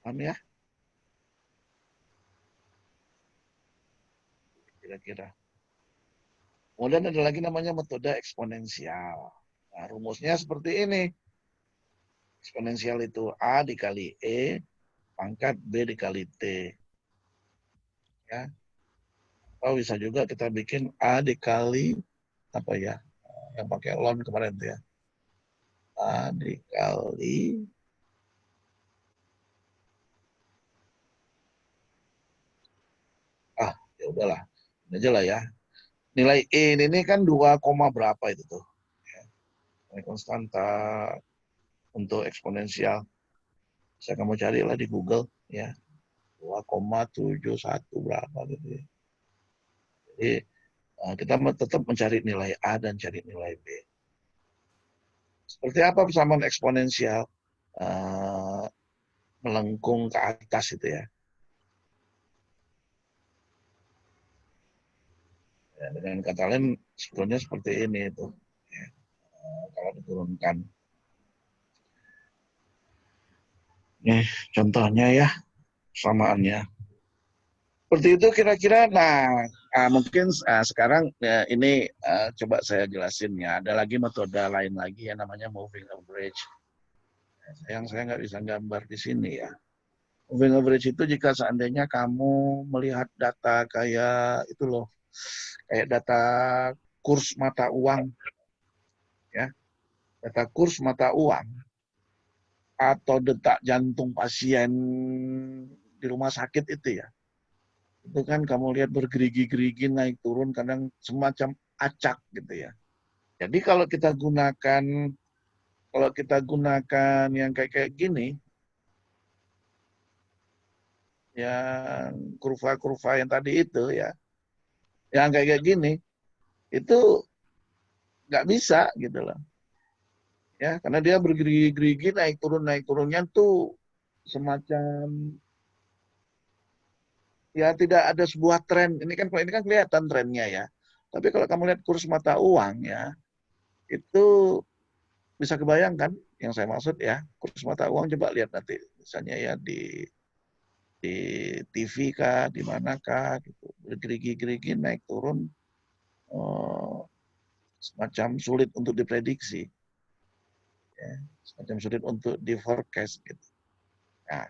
Speaker 1: Paham ya? Kira-kira. Kemudian ada lagi namanya metode eksponensial. Nah, rumusnya seperti ini. Eksponensial itu A dikali E pangkat B dikali T. Ya. Atau bisa juga kita bikin A dikali apa ya? Yang pakai ln kemarin itu ya. A dikali ya udahlah. Ini aja lah ya. Nilai E ini kan 2, berapa itu tuh. Ya. Nilai konstanta untuk eksponensial. Bisa kamu carilah di Google ya. 2,71 berapa gitu ya. Jadi kita tetap mencari nilai A dan cari nilai B. Seperti apa persamaan eksponensial? Melengkung ke atas itu ya. Ya dengan kata lain sebetulnya seperti ini itu. Ya. Kalau diturunkan. Nih contohnya ya persamaannya. Seperti itu kira-kira. Nah, mungkin sekarang ini coba saya jelasin ya. Ada lagi metode lain lagi yang namanya moving average. Sayang saya nggak bisa gambar di sini ya. Moving average itu jika seandainya kamu melihat data kayak itu loh, kayak data kurs mata uang, ya, data kurs mata uang atau detak jantung pasien di rumah sakit itu ya. Itu kan kamu lihat bergerigi-gerigi naik turun kadang semacam acak gitu ya. Jadi kalau kita gunakan kalau kita gunakan yang kayak gini, yang kurva-kurva yang tadi itu ya, yang kayak gini, itu nggak bisa gitu loh. Ya, karena dia bergerigi-gerigi naik turunnya tuh semacam ya tidak ada sebuah tren. Ini kan kelihatan trennya ya. Tapi kalau kamu lihat kurs mata uang ya, itu bisa kebayangkan yang saya maksud ya. Kurs mata uang coba lihat nanti misalnya ya di TV kah, di manakah gitu. Bergerigi-gerigi naik turun semacam sulit untuk diprediksi. Ya, semacam sulit untuk di forecast gitu. Nah,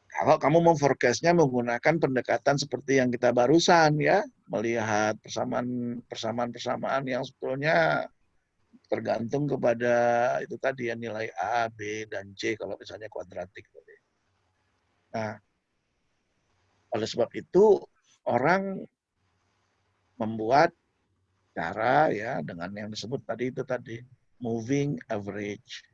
Speaker 1: kalau kamu mau forecast-nya menggunakan pendekatan seperti yang kita barusan ya, melihat persamaan-persamaan yang sebetulnya tergantung kepada itu tadi ya nilai A, B, dan C kalau misalnya kuadratik. Nah, oleh sebab itu orang membuat cara ya dengan yang disebut tadi itu tadi moving average.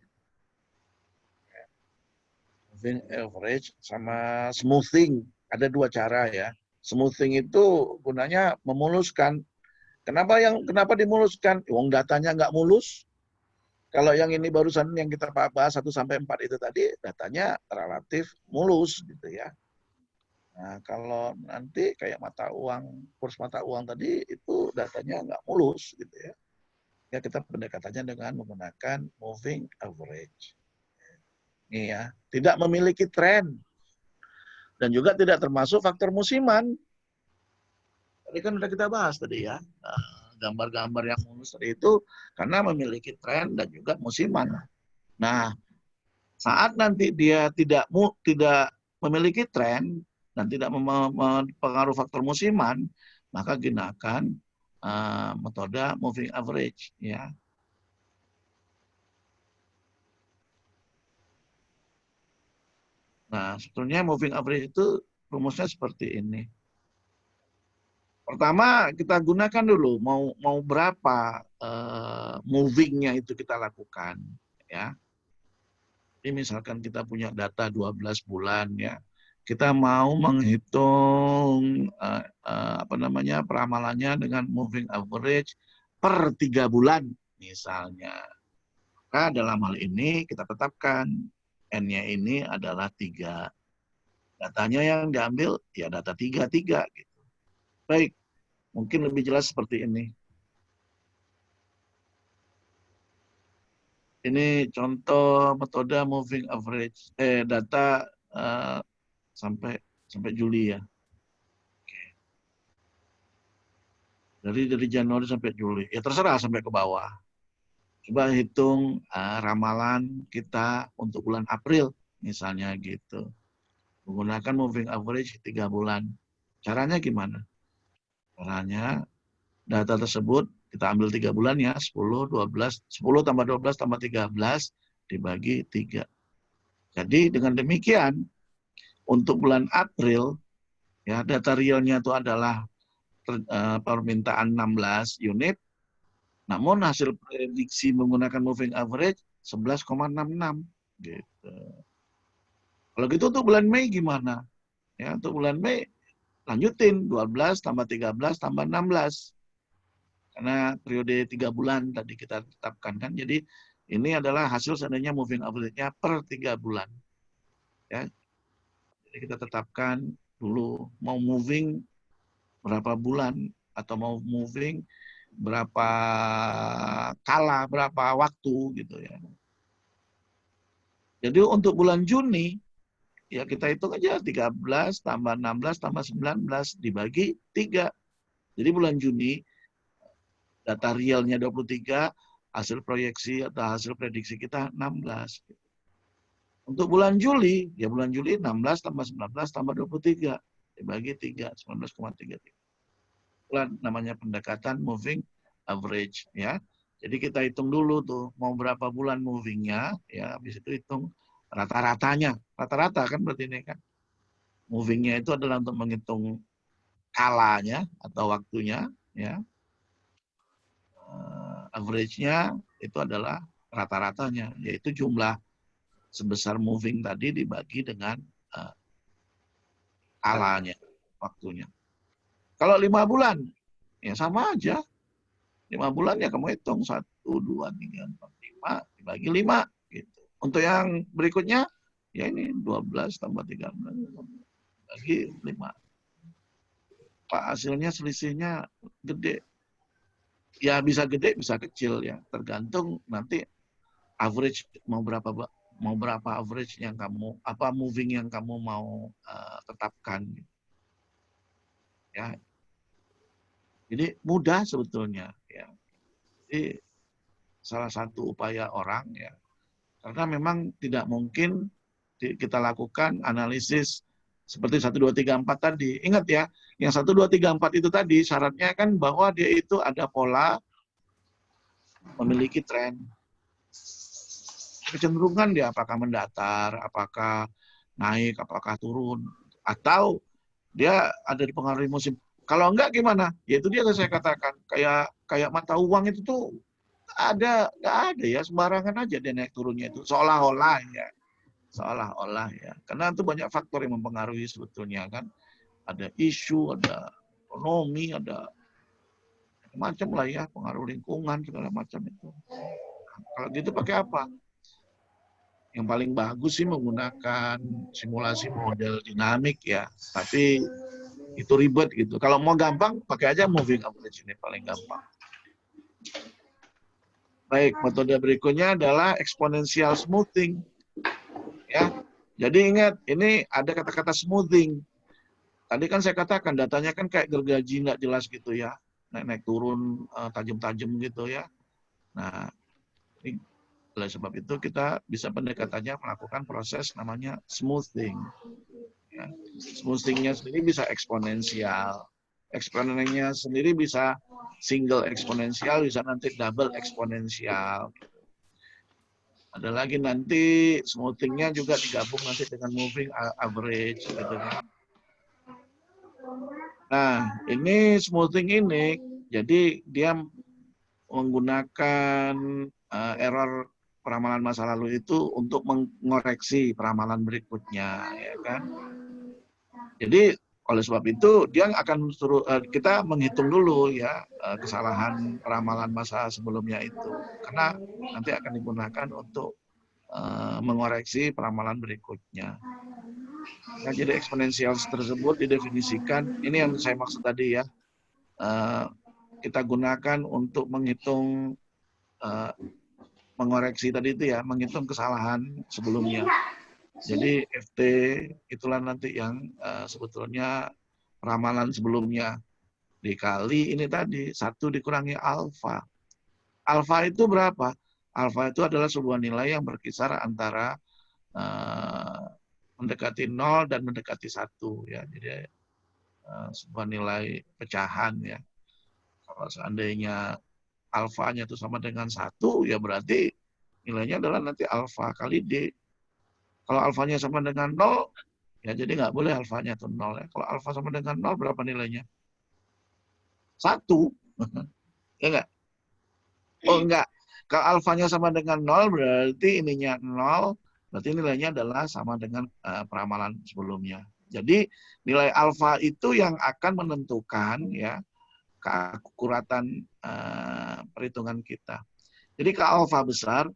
Speaker 1: Moving average sama smoothing. Ada dua cara ya. Smoothing itu gunanya memuluskan. Kenapa dimuluskan? Uang datanya nggak mulus. Kalau yang ini barusan yang kita bahas 1 sampai 4 itu tadi, datanya relatif mulus gitu ya. Nah, kalau nanti kayak kurs mata uang tadi itu datanya nggak mulus gitu ya. Ya kita pendekatannya dengan menggunakan moving average. Ini ya, tidak memiliki tren dan juga tidak termasuk faktor musiman. Tadi kan udah kita bahas tadi ya. Gambar-gambar yang mulus tadi itu karena memiliki tren dan juga musiman. Nah, saat nanti dia tidak memiliki tren dan tidak mempengaruhi faktor musiman, maka gunakan metode moving average ya. Nah, sebetulnya moving average itu rumusnya seperti ini. Pertama kita gunakan dulu mau berapa movingnya itu kita lakukan ya. Jadi misalkan kita punya data 12 bulan ya. Kita mau menghitung peramalannya dengan moving average per 3 bulan misalnya. Maka dalam hal ini kita tetapkan N-nya ini adalah 3. Datanya yang diambil ya data 3 gitu. Baik, mungkin lebih jelas seperti ini. Ini contoh metode moving average data sampai Juli ya. Dari Januari sampai Juli. Ya terserah sampai ke bawah. Coba hitung ramalan kita untuk bulan April misalnya gitu. Menggunakan moving average 3 bulan. Caranya gimana? Caranya data tersebut kita ambil 3 bulan ya, 10 tambah 12 tambah 13 dibagi 3. Jadi dengan demikian untuk bulan April ya data realnya itu adalah permintaan 16 unit, namun hasil prediksi menggunakan moving average 11,66 gitu. Kalau gitu untuk bulan Mei gimana? Ya, untuk bulan Mei lanjutin 12 tambah 13 tambah 16. Karena periode 3 bulan tadi kita tetapkan kan. Jadi ini adalah hasil seandainya moving average-nya per 3 bulan. Ya. Jadi kita tetapkan dulu mau moving berapa bulan atau mau moving berapa berapa waktu gitu ya. Jadi untuk bulan Juni ya kita hitung aja 13 tambah 16 tambah 19 dibagi 3. Jadi bulan Juni data realnya 23, hasil proyeksi atau hasil prediksi kita 16. Untuk bulan Juli, ya bulan Juli 16 tambah 19 tambah 23 dibagi 3, 19,33. Itulah namanya pendekatan moving average ya. Jadi kita hitung dulu tuh mau berapa bulan movingnya ya, habis itu hitung rata-ratanya. Rata-rata kan berarti ini kan. Movingnya itu adalah untuk menghitung kalanya atau waktunya ya. Average-nya itu adalah rata-ratanya, yaitu jumlah sebesar moving tadi dibagi dengan alanya, waktunya. Kalau 5 bulan, ya sama aja. 5 bulan ya kamu hitung 1, 2, 3, 4, 5 dibagi 5. Gitu. Untuk yang berikutnya, ya ini 12 tambah 13 bagi 5. Pak, hasilnya selisihnya gede. Ya bisa gede, bisa kecil ya. Tergantung nanti average mau berapa average yang kamu, moving yang kamu mau tetapkan. Ya. Jadi mudah sebetulnya. Ya. Jadi salah satu upaya orang ya. Karena memang tidak mungkin kita lakukan analisis seperti 1, 2, 3, 4 tadi. Ingat ya, yang 1, 2, 3, 4 itu tadi syaratnya kan bahwa dia itu ada pola, memiliki tren. Kecenderungan dia apakah mendatar, apakah naik, apakah turun. Atau dia ada dipengaruhi musim. Kalau enggak gimana? Ya itu dia yang saya katakan. Kayak mata uang itu tuh nggak ada ya, sembarangan aja dia naik turunnya itu. Seolah-olah ya. Seolah-olah ya. Karena itu banyak faktor yang mempengaruhi sebetulnya kan. Ada isu, ada ekonomi, ada macam lah ya, pengaruh lingkungan segala macam itu. Kalau gitu pakai apa? Yang paling bagus sih menggunakan simulasi model dinamik ya. Tapi itu ribet gitu. Kalau mau gampang pakai aja moving average, ini paling gampang. Baik, metode berikutnya adalah exponential smoothing. Ya. Jadi ingat, ini ada kata-kata smoothing. Tadi kan saya katakan datanya kan kayak gergaji nggak jelas gitu ya, naik turun tajam-tajam gitu ya. Nah, ini, oleh sebab itu kita bisa pendekatannya melakukan proses namanya smoothing. Ya. Smoothingnya sendiri bisa eksponensial, eksponensialnya sendiri bisa single eksponensial, bisa nanti double eksponensial. Ada lagi nanti smoothingnya juga digabung nanti dengan moving average gitu kan. Nah, ini smoothing ini, jadi dia menggunakan error peramalan masa lalu itu untuk mengoreksi peramalan berikutnya, ya kan? Jadi oleh sebab itu dia akan suruh kita menghitung dulu ya kesalahan peramalan masa sebelumnya itu, karena nanti akan digunakan untuk mengoreksi peramalan berikutnya. Nah, jadi eksponensial tersebut didefinisikan, ini yang saya maksud tadi ya, kita gunakan untuk menghitung, mengoreksi tadi itu ya, menghitung kesalahan sebelumnya. Jadi FT itulah nanti yang sebetulnya ramalan sebelumnya dikali ini tadi 1 dikurangi alfa. Alfa itu berapa? Alfa itu adalah sebuah nilai yang berkisar antara mendekati 0 dan mendekati 1 ya. Jadi sebuah nilai pecahan ya. Kalau seandainya alfanya itu sama dengan 1 ya berarti nilainya adalah nanti alfa kali D. Kalau alfanya sama dengan 0 ya jadi nggak boleh alfanya itu 0 ya. Kalau alfa sama dengan 0 berapa nilainya? 1. Ya enggak? Oh enggak. Kalau alfanya sama dengan 0 berarti ininya 0, berarti nilainya adalah sama dengan peramalan sebelumnya. Jadi nilai alfa itu yang akan menentukan ya keakuratan perhitungan kita. Jadi kalau alfa besar,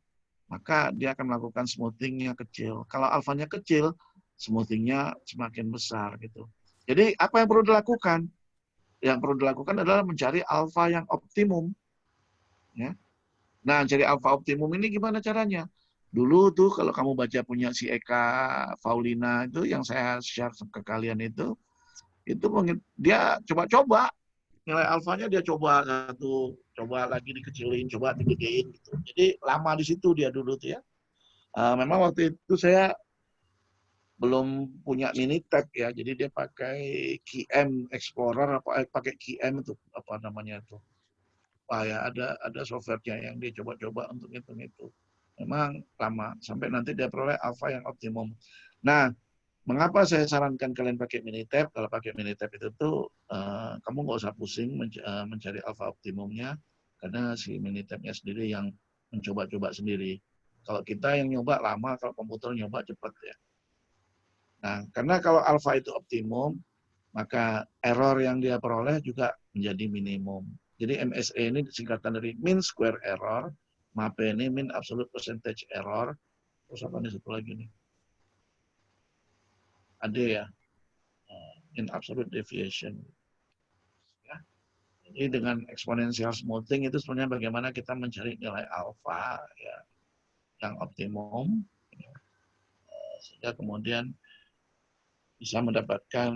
Speaker 1: maka dia akan melakukan smoothingnya kecil. Kalau alfanya kecil, smoothingnya semakin besar gitu. Jadi apa yang perlu dilakukan? Yang perlu dilakukan adalah mencari alfa yang optimum. Ya. Nah, cari alfa optimum ini gimana caranya? Dulu tuh kalau kamu baca punya si Eka Paulina itu yang saya share ke kalian itu dia coba-coba nilai alfanya dia coba lagi dikecilin, coba digedein gitu. Jadi lama di situ dia dulu tuh ya. Memang waktu itu saya belum punya Minitab ya, jadi dia pakai QM Explorer pakai QM itu apa namanya itu. Ya ada softwarenya yang dia coba-coba untuk hitung itu. Memang lama sampai nanti dia peroleh alfa yang optimum. Nah, mengapa saya sarankan kalian pakai Minitab? Kalau pakai Minitab itu tuh kamu nggak usah pusing mencari alfa optimumnya karena si Minitabnya sendiri yang mencoba-coba sendiri. Kalau kita yang nyoba lama, kalau komputer nyoba cepat ya. Nah, karena kalau alfa itu optimum, maka error yang dia peroleh juga menjadi minimum. Jadi MSE ini singkatan dari mean square error, MAPE ini mean absolute percentage error. Terus apa nih satu lagi nih? AD ya, mean absolute deviation. Ya. Jadi dengan exponential smoothing itu sebenarnya bagaimana kita mencari nilai alfa ya, yang optimum, ya, sehingga kemudian bisa mendapatkan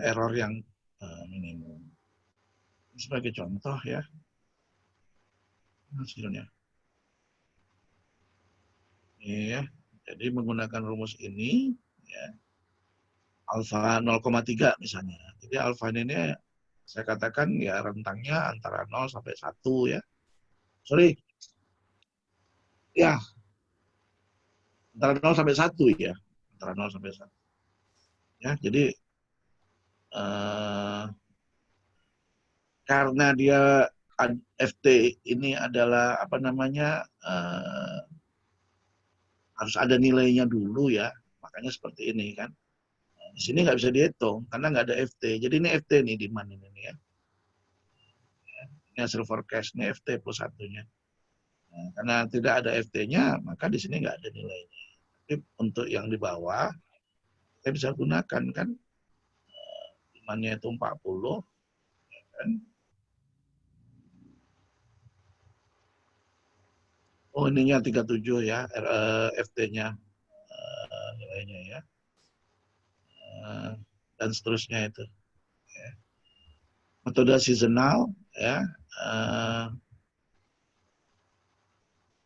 Speaker 1: error yang minimum. Sebagai contoh ya, hasilnya. Ini ya, jadi menggunakan rumus ini, ya, alfa 0,3 misalnya. Jadi alfa ini saya katakan ya rentangnya antara 0 sampai 1 ya. Sorry, ya antara 0 sampai 1 ya. Antara 0 sampai 1. Ya, jadi karena dia FT ini adalah apa namanya harus ada nilainya dulu ya, makanya seperti ini kan. Di sini nggak bisa dihitung karena nggak ada FT. Jadi ini FT nih di mana ini ya. Ini hasil forecast ini FT plus satunya. Nah, karena tidak ada FT-nya, maka di sini nggak ada nilainya. Tapi untuk yang di bawah, kita bisa gunakan kan. Demandnya itu 40, ya kan. Oh ininya 37 ya, FT-nya nilainya ya. Dan seterusnya itu. Ya. Metode seasonal ya,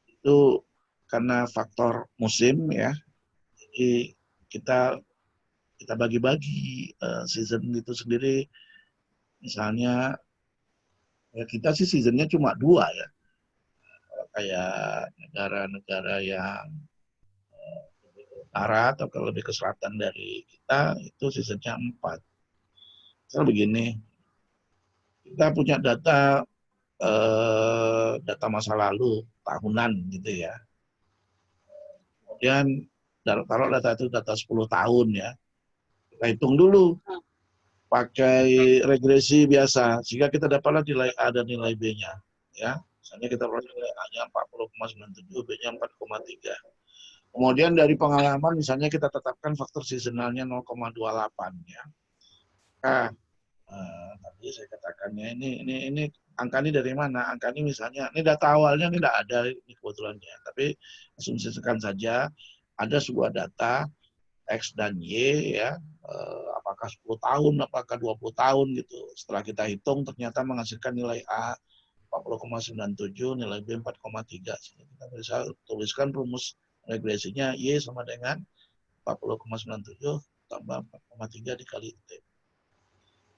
Speaker 1: itu karena faktor musim ya. Jadi kita bagi-bagi season itu sendiri. Misalnya ya kita sih seasonnya cuma 2 ya. Kayak negara-negara yang utara atau kalau lebih ke selatan dari kita itu seasonnya 4. Misalnya begini, kita punya data masa lalu tahunan gitu ya. Kemudian taruh data itu data 10 tahun ya. Kita hitung dulu pakai regresi biasa sehingga kita dapatlah nilai A dan nilai B-nya ya. Misalnya kita peroleh nilai A-nya 40,97, B-nya 4,3. Kemudian dari pengalaman misalnya kita tetapkan faktor seasonalnya 0,28 ya. Nah, tadi saya katakannya ini angka ini dari mana? Angka ini misalnya ini data awalnya ini tidak ada ini kebetulannya, tapi asumsikan saja ada sebuah data X dan Y ya, apakah 10 tahun, apakah 20 tahun gitu. Setelah kita hitung ternyata menghasilkan nilai A 40,97, nilai B 4,3. Kita bisa tuliskan rumus regresinya Y sama dengan 40,97 tambah 4,3 dikali T.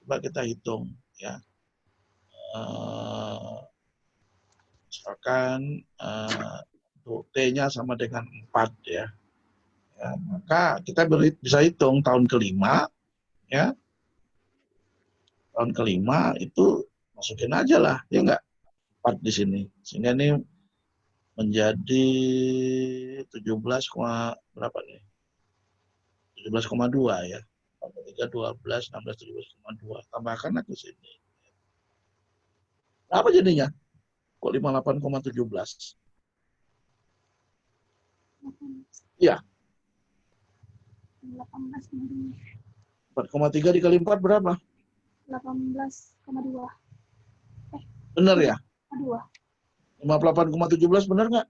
Speaker 1: Coba kita hitung ya. Misalkan T-nya sama dengan 4 ya. Ya, maka kita bisa hitung tahun kelima ya, tahun kelima itu masukin aja lah ya enggak 4 di sini sehingga ini menjadi 17, berapa nih 17,2 ya, 3, 12, 16, 17,2 tambahkan ke sini apa jadinya kok 58,17 ya 4,3 dikali 4 berapa?
Speaker 2: 18,2.
Speaker 1: Benar ya?
Speaker 2: 2.
Speaker 1: 58,17 benar nggak?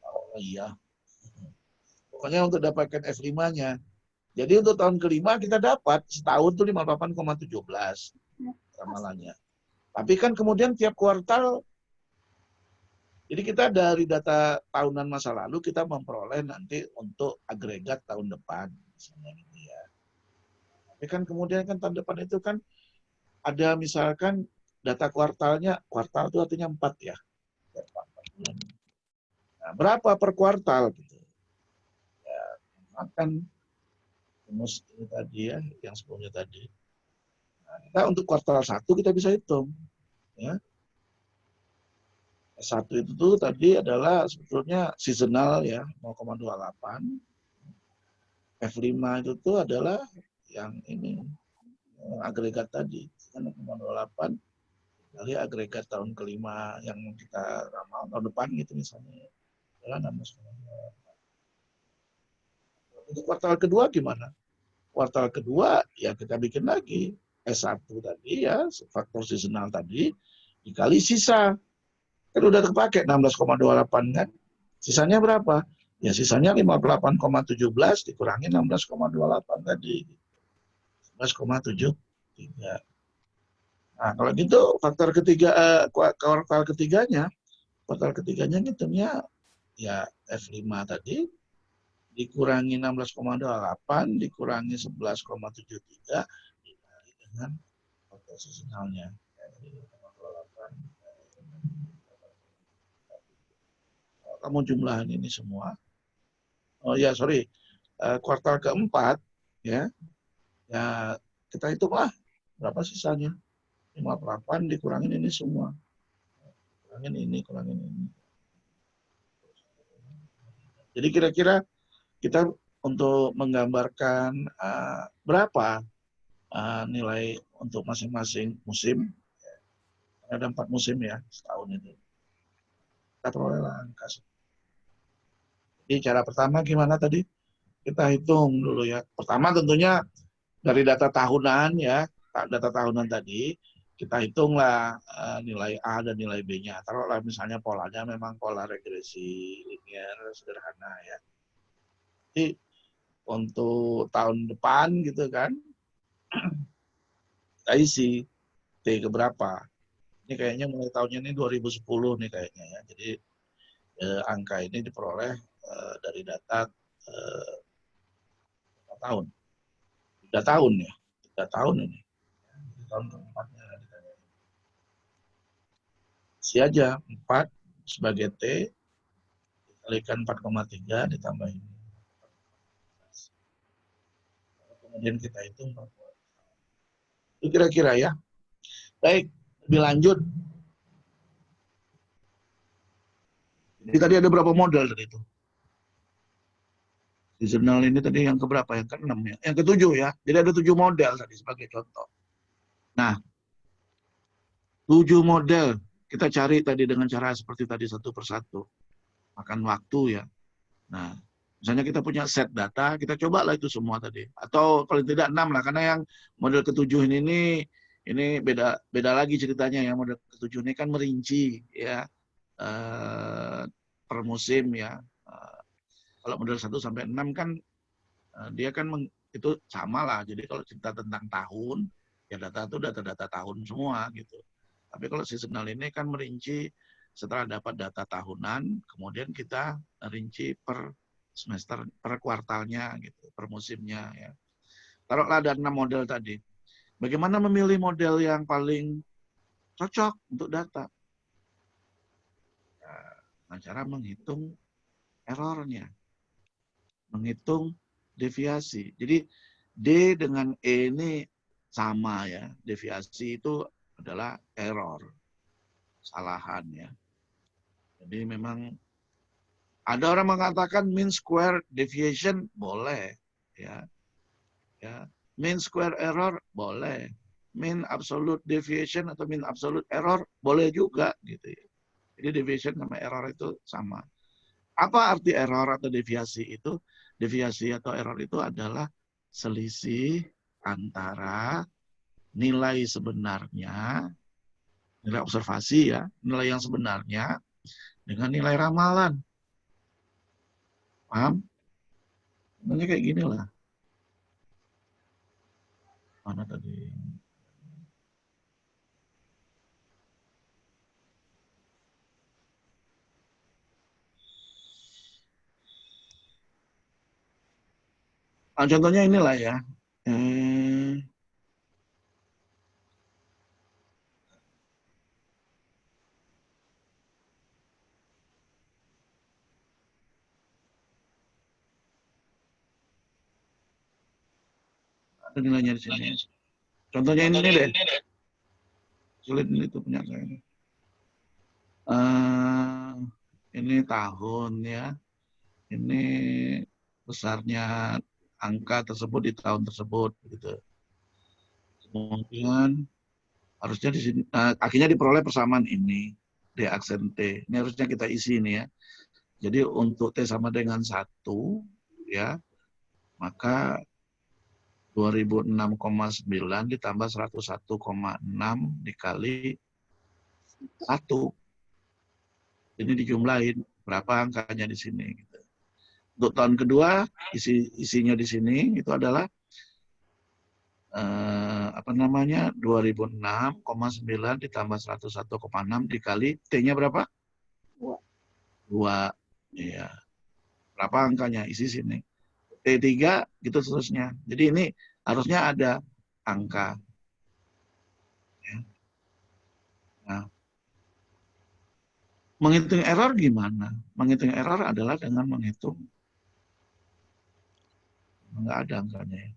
Speaker 1: Oh iya. Pokoknya untuk dapatkan F5-nya. Jadi untuk tahun kelima kita dapat setahun tuh 58,17 ramalannya. Tapi kan kemudian tiap kuartal, jadi kita dari data tahunan masa lalu kita memperoleh nanti untuk agregat tahun depan. Misalnya gitu ya. Tapi kan kemudian kan tahun depan itu kan ada misalkan data kuartalnya, kuartal itu artinya 4 ya. Nah, berapa per kuartal gitu. Ya, akan rumus ini tadi ya, yang sebelumnya tadi. Nah, Nah, untuk kuartal 1 kita bisa hitung. Ya. S1 itu tuh tadi adalah sebetulnya seasonal ya, 0,28. F5 itu tuh adalah yang ini agregat tadi, 0,28 kali agregat tahun kelima yang kita ramal tahun depan gitu misalnya. Adalah 16,28. Untuk kuartal kedua gimana? Kuartal kedua ya kita bikin lagi S1 tadi ya, faktor seasonal tadi dikali sisa. Kan udah terpakai 16,28 kan. Sisanya berapa? Ya sisanya 58,17 dikurangi 16,28 tadi. 11,73. Nah, kalau gitu faktor ketiga kuartal ketiganya ngitungnya ya F5 tadi dikurangi 16,28 dikurangi 11,73 dikali dengan faktor seasonalnya. Kamu jumlahan ini semua. Oh ya, sorry. Kuartal keempat ya. Ya kita hitunglah berapa sisanya. 58 dikurangin ini semua. Kurangin ini, kurangin ini. Jadi kira-kira kita untuk menggambarkan berapa nilai untuk masing-masing musim. Ada 4 musim ya setahun itu. Kita perolehlah angka. Jadi cara pertama gimana tadi? Kita hitung dulu ya. Pertama tentunya dari data tahunan ya, data tahunan tadi kita hitunglah nilai A dan nilai B-nya. Taruhlah misalnya polanya memang pola regresi linear sederhana ya. Jadi untuk tahun depan gitu kan, kita isi T keberapa. Ini kayaknya mulai tahunnya ini 2010 nih kayaknya ya. Jadi angka ini diperoleh dari data tahun. 3 tahun ya. 3 tahun ini. Tahun keempatnya. Isi aja 4 sebagai T dikalikan 4,3 ditambah ini. Kemudian kita hitung itu kira-kira ya. Baik, lebih lanjut. Jadi tadi ada berapa model tadi itu? Seasonal ini tadi yang keberapa? Yang ke-6 ya. Yang ke-7 ya. Jadi ada 7 model tadi sebagai contoh. Nah, 7 model kita cari tadi dengan cara seperti tadi satu persatu. Makan waktu ya. Nah, misalnya kita punya set data, kita cobalah itu semua tadi. Atau paling tidak 6 lah, karena yang model ke-7 ini beda lagi ceritanya. Yang model ke-7 ini kan merinci ya per musim ya. Kalau model 1 sampai 6 kan dia kan itu sama lah. Jadi kalau cerita tentang tahun, ya data itu data-data tahun semua gitu. Tapi kalau seasonal ini kan merinci setelah dapat data tahunan, kemudian kita rinci per semester, per kuartalnya gitu, per musimnya ya. Taruhlah ada 6 model tadi. Bagaimana memilih model yang paling cocok untuk data? Nah, cara menghitung errornya, menghitung deviasi. Jadi D dengan E ini sama ya, deviasi itu adalah error, kesalahan ya. Jadi memang ada orang mengatakan mean square deviation boleh ya. Ya, mean square error boleh. Mean absolute deviation atau mean absolute error boleh juga gitu ya. Jadi deviation sama error itu sama. Apa arti error atau deviasi itu? Deviasi atau error itu adalah selisih antara nilai sebenarnya, nilai observasi ya, nilai yang sebenarnya dengan nilai ramalan. Paham? Sebenarnya kayak gini lah. Mana tadi? Nah, contohnya inilah ya. Ada nilainya di sini. Contohnya ini deh. Sulit itu punya saya. Ini tahun ya. Ini besarnya angka tersebut di tahun tersebut gitu. Kemudian harusnya di sini akhirnya diperoleh persamaan ini D aksen T. Ini harusnya kita isi ini ya. Jadi untuk T sama dengan 1 ya, maka 2006,9 ditambah 101,6 dikali 1. Ini dijumlahin berapa angkanya di sini gitu. Untuk tahun kedua isinya di sini itu adalah 2006,9 ditambah 101,6 dikali T-nya berapa? 2. Iya. Berapa angkanya? Isi sini. T3 gitu seterusnya. Jadi ini harusnya ada angka. Ya. Nah, menghitung error gimana? Menghitung error adalah dengan menghitung. Enggak ada angkanya ya.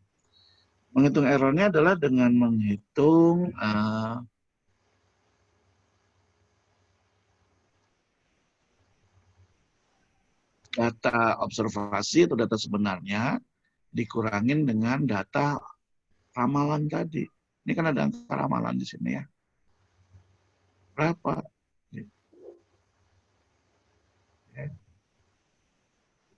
Speaker 1: Menghitung errornya adalah dengan menghitung data observasi atau data sebenarnya dikurangin dengan data ramalan tadi. Ini kan ada angka ramalan di sini ya. Berapa?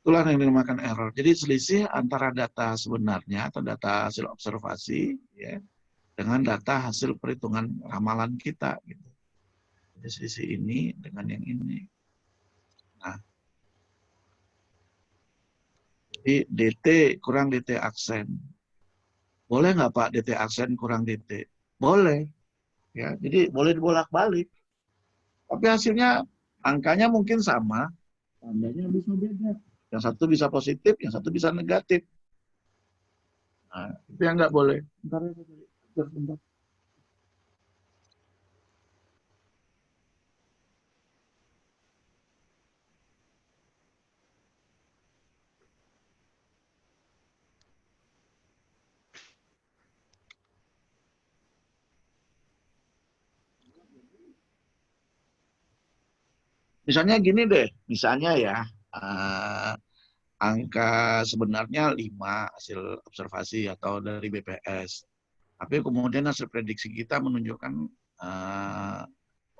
Speaker 1: Itulah yang dinamakan error. Jadi selisih antara data sebenarnya atau data hasil observasi ya, dengan data hasil perhitungan ramalan kita. Gitu. Jadi selisih ini dengan yang ini. Nah, jadi DT kurang DT aksen. Boleh nggak Pak DT aksen kurang DT? Boleh. Ya, jadi boleh dibolak-balik. Tapi hasilnya angkanya mungkin sama, tandanya bisa beda. Yang satu bisa positif, yang satu bisa negatif. Nah, itu yang nggak boleh. Bentar. Misalnya gini deh, misalnya ya, angka sebenarnya 5 hasil observasi atau dari BPS. Tapi kemudian hasil prediksi kita menunjukkan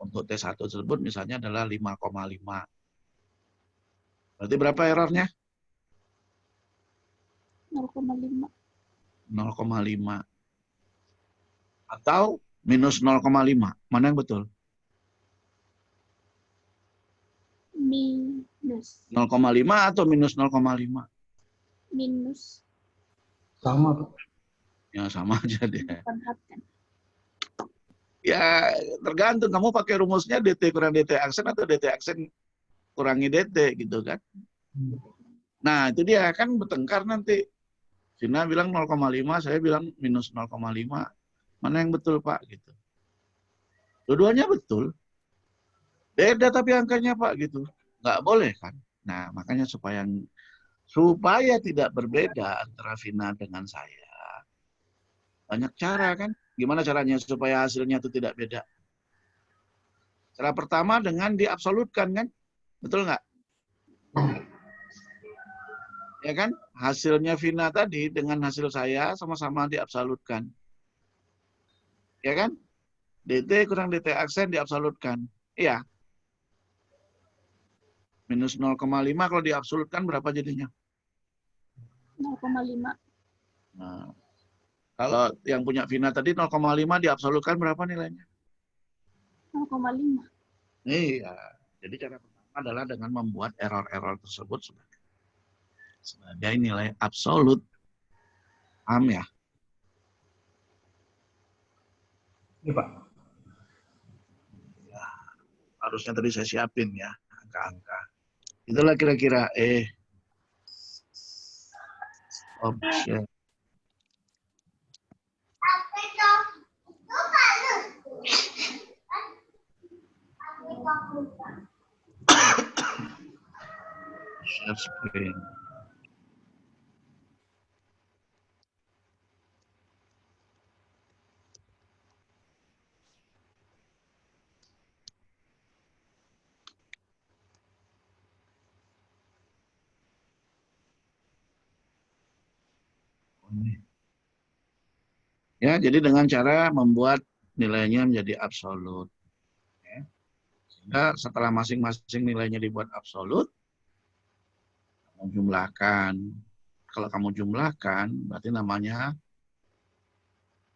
Speaker 1: untuk T1 tersebut misalnya adalah 5,5. Berarti berapa errornya?
Speaker 2: 0,5.
Speaker 1: 0,5. Atau minus 0,5. Mana yang betul?
Speaker 2: Minus.
Speaker 1: 0,5 atau minus 0,5?
Speaker 2: Minus.
Speaker 3: Sama, Pak.
Speaker 1: Ya sama aja deh.
Speaker 2: Kan.
Speaker 1: Ya tergantung kamu pakai rumusnya DT kurang DT aksen atau DT aksen kurangi DT gitu kan. Nah itu dia kan bertengkar nanti. Vina bilang 0,5, saya bilang minus 0,5. Mana yang betul Pak? Gitu. Dua-duanya betul. Beda tapi angkanya Pak gitu. Nggak boleh kan. Nah makanya supaya tidak berbeda antara Vina dengan saya. Banyak cara kan. Gimana caranya supaya hasilnya itu tidak beda? Cara pertama dengan diabsolutkan kan. Betul nggak? Ya kan? Hasilnya Vina tadi dengan hasil saya sama-sama diabsolutkan. Ya kan? DT kurang DT aksen diabsolutkan. Iya. Minus 0,5 kalau diabsolutkan berapa jadinya?
Speaker 2: 0,5.
Speaker 1: Nah, kalau yang punya Vina tadi 0,5 diabsolutkan berapa nilainya?
Speaker 2: 0,5.
Speaker 1: Iya. Jadi cara pertama adalah dengan membuat error-error tersebut sebagai nilai absolut. Paham ya?
Speaker 3: Iya, Pak.
Speaker 1: Ya, harusnya tadi saya siapin ya angka-angka. Itulah kira-kira option. Share screen. Ya, jadi dengan cara membuat nilainya menjadi absolut. Ya. Sehingga setelah masing-masing nilainya dibuat absolut, kamu jumlahkan. Kalau kamu jumlahkan, berarti namanya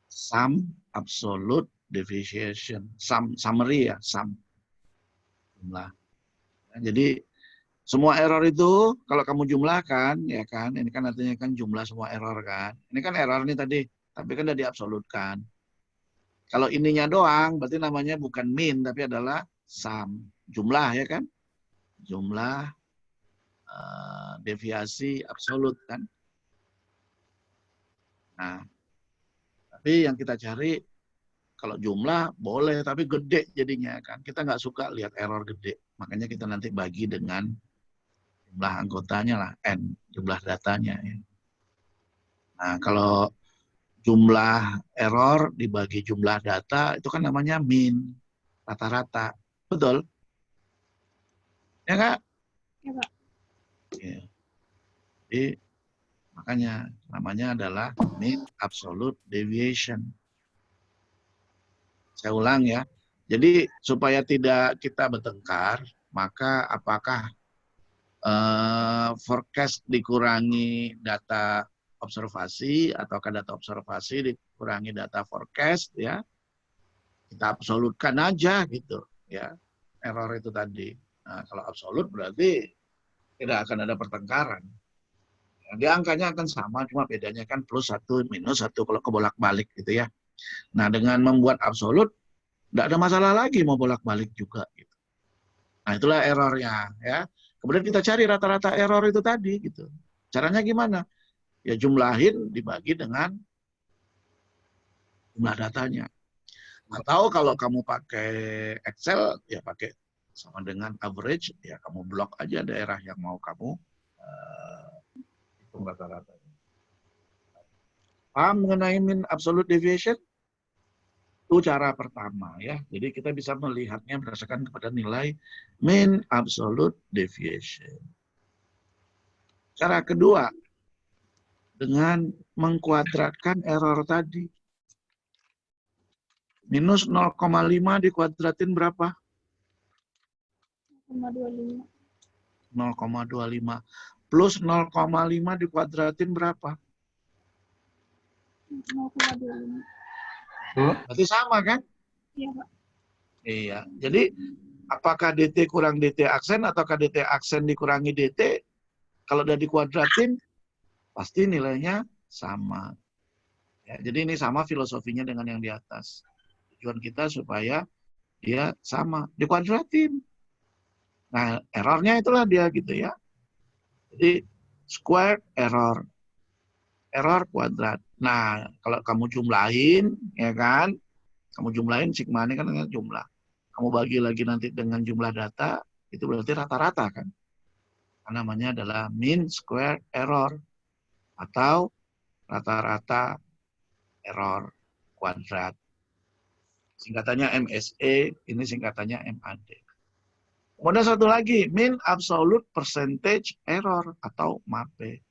Speaker 1: sum absolute deviation. Summary ya, sum. Jumlah. Ya, jadi semua error itu kalau kamu jumlahkan, ya kan, ini kan artinya kan jumlah semua error kan. Ini kan error nih tadi, tapi kan udah diabsolutkan. Kalau ininya doang, berarti namanya bukan mean, tapi adalah sum. Jumlah ya kan? Jumlah deviasi absolut kan. Nah, tapi yang kita cari, kalau jumlah boleh, tapi gede jadinya kan. Kita nggak suka lihat error gede. Makanya kita nanti bagi dengan jumlah anggotanya lah, N, jumlah datanya. Ya. Nah, kalau jumlah error dibagi jumlah data, itu kan namanya mean, rata-rata. Betul? Ya Kak?
Speaker 2: Ya, Pak.
Speaker 1: Ya. Jadi, makanya namanya adalah mean absolute deviation. Saya ulang ya. Jadi, supaya tidak kita bertengkar, maka apakah forecast dikurangi data observasi ataukah data observasi dikurangi data forecast ya, kita absolutkan aja gitu ya error itu tadi. Nah, kalau absolut berarti tidak akan ada pertengkaran ya, dia angkanya akan sama, cuma bedanya kan plus satu minus satu kalau kebolak-balik gitu ya. Nah, dengan membuat absolut tidak ada masalah lagi mau bolak-balik juga gitu. Nah, itulah errornya ya. Kemudian kita cari rata-rata error itu tadi gitu. Caranya gimana? Ya jumlahin dibagi dengan jumlah datanya. Atau kalau kamu pakai Excel, ya pakai sama dengan average, ya kamu blok aja daerah yang mau kamu hitung rata-ratanya. Paham mengenai mean absolute deviation? Itu cara pertama ya. Jadi kita bisa melihatnya berdasarkan kepada nilai mean absolute deviation. Cara kedua, dengan mengkuadratkan error tadi. Minus 0,5 dikuadratin berapa?
Speaker 2: 0,25.
Speaker 1: 0,25. Plus 0,5 dikuadratin berapa?
Speaker 2: 0,25.
Speaker 1: Berarti sama kan?
Speaker 2: Iya, Pak.
Speaker 1: Iya. Jadi apakah DT kurang DT aksen ataukah DT aksen dikurangi DT? Kalau udah dikuadratin, pasti nilainya sama. Ya, jadi ini sama filosofinya dengan yang di atas. Tujuan kita supaya dia sama. Dikuadratin. Nah, errornya itulah dia gitu ya. Jadi square error. Error kuadrat. Nah, kalau kamu jumlahin, ya kan? Kamu jumlahin sigma ini kan dengan jumlah. Kamu bagi lagi nanti dengan jumlah data, itu berarti rata-rata kan? Namanya adalah mean square error atau rata-rata error kuadrat. Singkatannya MSE, ini singkatannya MAD. Kemudian satu lagi, mean absolute percentage error atau MAPE.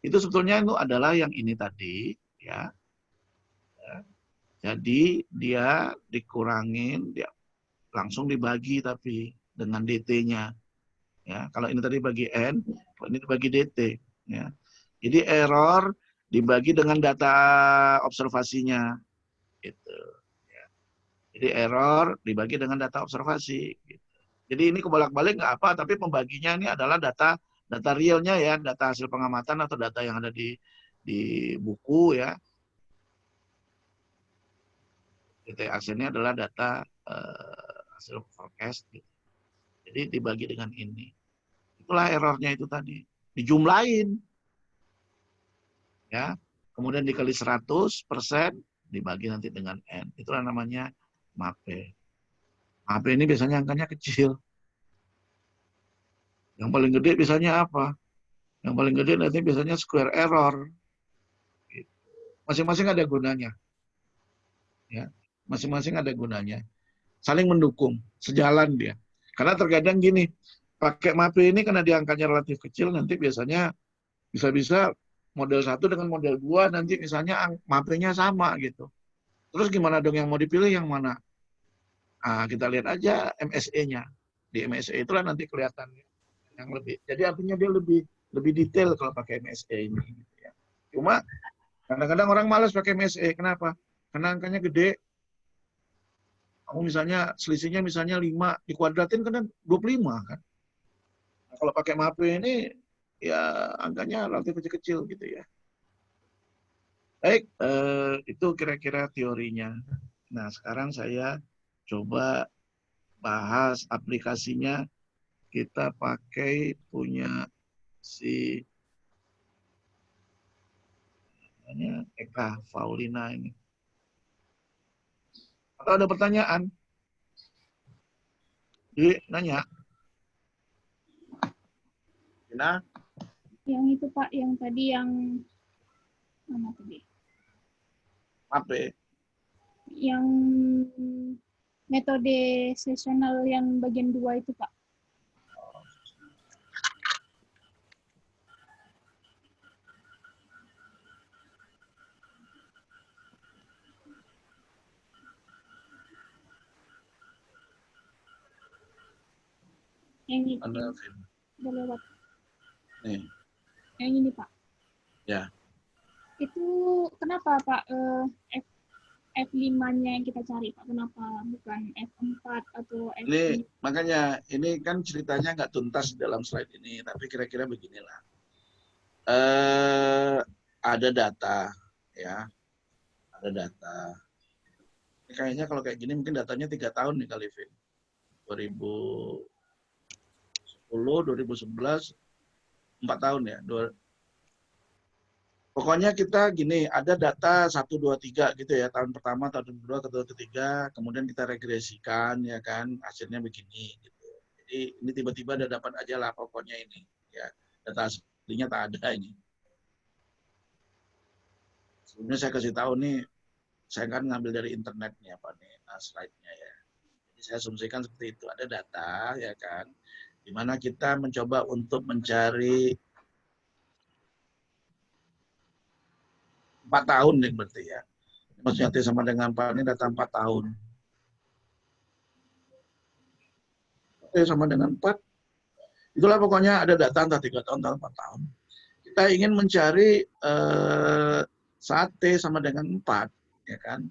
Speaker 1: Itu sebetulnya itu adalah yang ini tadi, ya. Jadi dia dikurangin, dia langsung dibagi tapi dengan DT-nya. Ya, kalau ini tadi bagi N, ini dibagi DT. Ya. Jadi error dibagi dengan data observasinya. Gitu. Ya. Jadi error dibagi dengan data observasi. Gitu. Jadi ini kebolak-balik nggak apa, tapi pembaginya ini adalah data realnya ya, data hasil pengamatan atau data yang ada di buku ya. DT aksennya adalah data hasil forecast. Gitu. Jadi dibagi dengan ini. Itulah errornya itu tadi. Dijumlahin. Ya. Kemudian dikali 100%, dibagi nanti dengan N. Itulah namanya MAPE. MAPE ini biasanya angkanya kecil. Yang paling gede biasanya apa? Yang paling gede nanti biasanya square error. Masing-masing ada gunanya. Ya. Masing-masing ada gunanya. Saling mendukung. Sejalan dia. Karena terkadang gini, pakai MAPE ini karena dia angkanya relatif kecil, nanti biasanya bisa-bisa model 1 dengan model 2 nanti misalnya MAP-nya sama gitu. Terus gimana dong yang mau dipilih yang mana? Nah, kita lihat aja MSE-nya. Di MSE itulah nanti kelihatan yang lebih. Jadi artinya dia lebih detail kalau pakai MSE ini. Gitu ya. Cuma kadang-kadang orang malas pakai MSE. Kenapa? Karena angkanya gede. Kamu misalnya selisihnya misalnya 5 dikuadratin kan 25 kan. Nah, kalau pakai MAP ini ya angkanya relatif kecil-kecil gitu ya. Baik, itu kira-kira teorinya. Nah, sekarang saya coba bahas aplikasinya. Kita pakai punya si Eka Faulina ini. Atau ada pertanyaan? Jadi, nanya. Nah,
Speaker 2: Yang itu Pak, yang tadi yang mana tadi?
Speaker 1: apa?
Speaker 2: Yang metode sesional yang bagian 2 itu Pak. Yang ini udah lewat.
Speaker 1: Nih.
Speaker 2: Yang ini Pak.
Speaker 1: Ya.
Speaker 2: Itu kenapa Pak F5-nya yang kita cari Pak? Kenapa bukan F4 atau F5?
Speaker 1: Ini makanya ini kan ceritanya nggak tuntas dalam slide ini, tapi kira-kira beginilah. Ada data, ya, ada data. Ini kayaknya kalau kayak gini mungkin datanya 3 tahun nih kali, Vin. 2010, 2011, 4 tahun ya. Pokoknya kita gini, ada data 1, 2, 3 gitu ya, tahun pertama, tahun kedua, tahun ketiga, kemudian kita regresikan ya kan, hasilnya begini gitu. Jadi ini tiba-tiba ada dapat aja lah pokoknya ini ya. Data aslinya tak ada ini. Sebelumnya saya kasih tahu nih, saya kan ngambil dari internet nih apa nih slide-nya ya. Jadi saya asumsikan seperti itu, ada data ya kan, di mana kita mencoba untuk mencari 4 tahun nih berarti ya. Maksudnya T sama dengan 4 ini data 4 tahun. T sama dengan 4. Itulah pokoknya ada data entah 3 tahun, entah 4 tahun. Kita ingin mencari saat T sama dengan 4. Ya kan?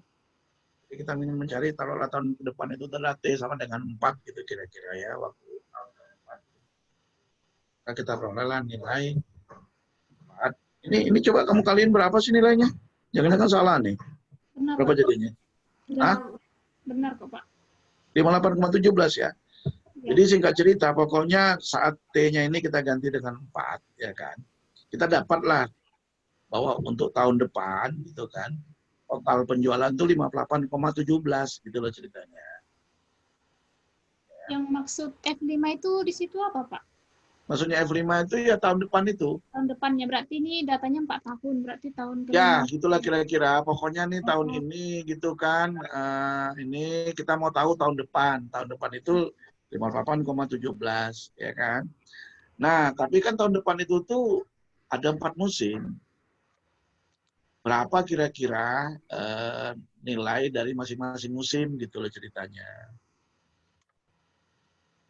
Speaker 1: Jadi kita ingin mencari taruhlah tahun ke depan itu adalah T sama dengan 4 gitu kira-kira ya. Waktu tahun ke-4. Nah, kita perolehlah nilai 4. Ini coba kamu kaliin berapa sih nilainya? Jangan-jangan salah nih.
Speaker 2: Benar,
Speaker 1: Berapa
Speaker 2: Pak.
Speaker 1: jadinya?
Speaker 2: Benar, benar kok Pak.
Speaker 1: 58,17 ya.
Speaker 2: Ya.
Speaker 1: Jadi singkat cerita, pokoknya saat T-nya ini kita ganti dengan 4, ya kan. Kita dapatlah bahwa untuk tahun depan, gitu kan, total penjualan itu 58,17, gitu loh ceritanya.
Speaker 2: Yang maksud F5 itu di situ apa Pak?
Speaker 1: Maksudnya F5 itu ya tahun depan itu.
Speaker 2: Tahun depannya, berarti ini datanya 4 tahun, berarti tahun
Speaker 1: Ya,
Speaker 2: kelima.
Speaker 1: gitulah kira-kira. Pokoknya nih tahun ini, gitu kan, ini kita mau tahu tahun depan. Tahun depan itu 58,17, ya kan. Nah, tapi kan tahun depan itu tuh ada 4 musim. Berapa kira-kira nilai dari masing-masing musim gitu loh ceritanya.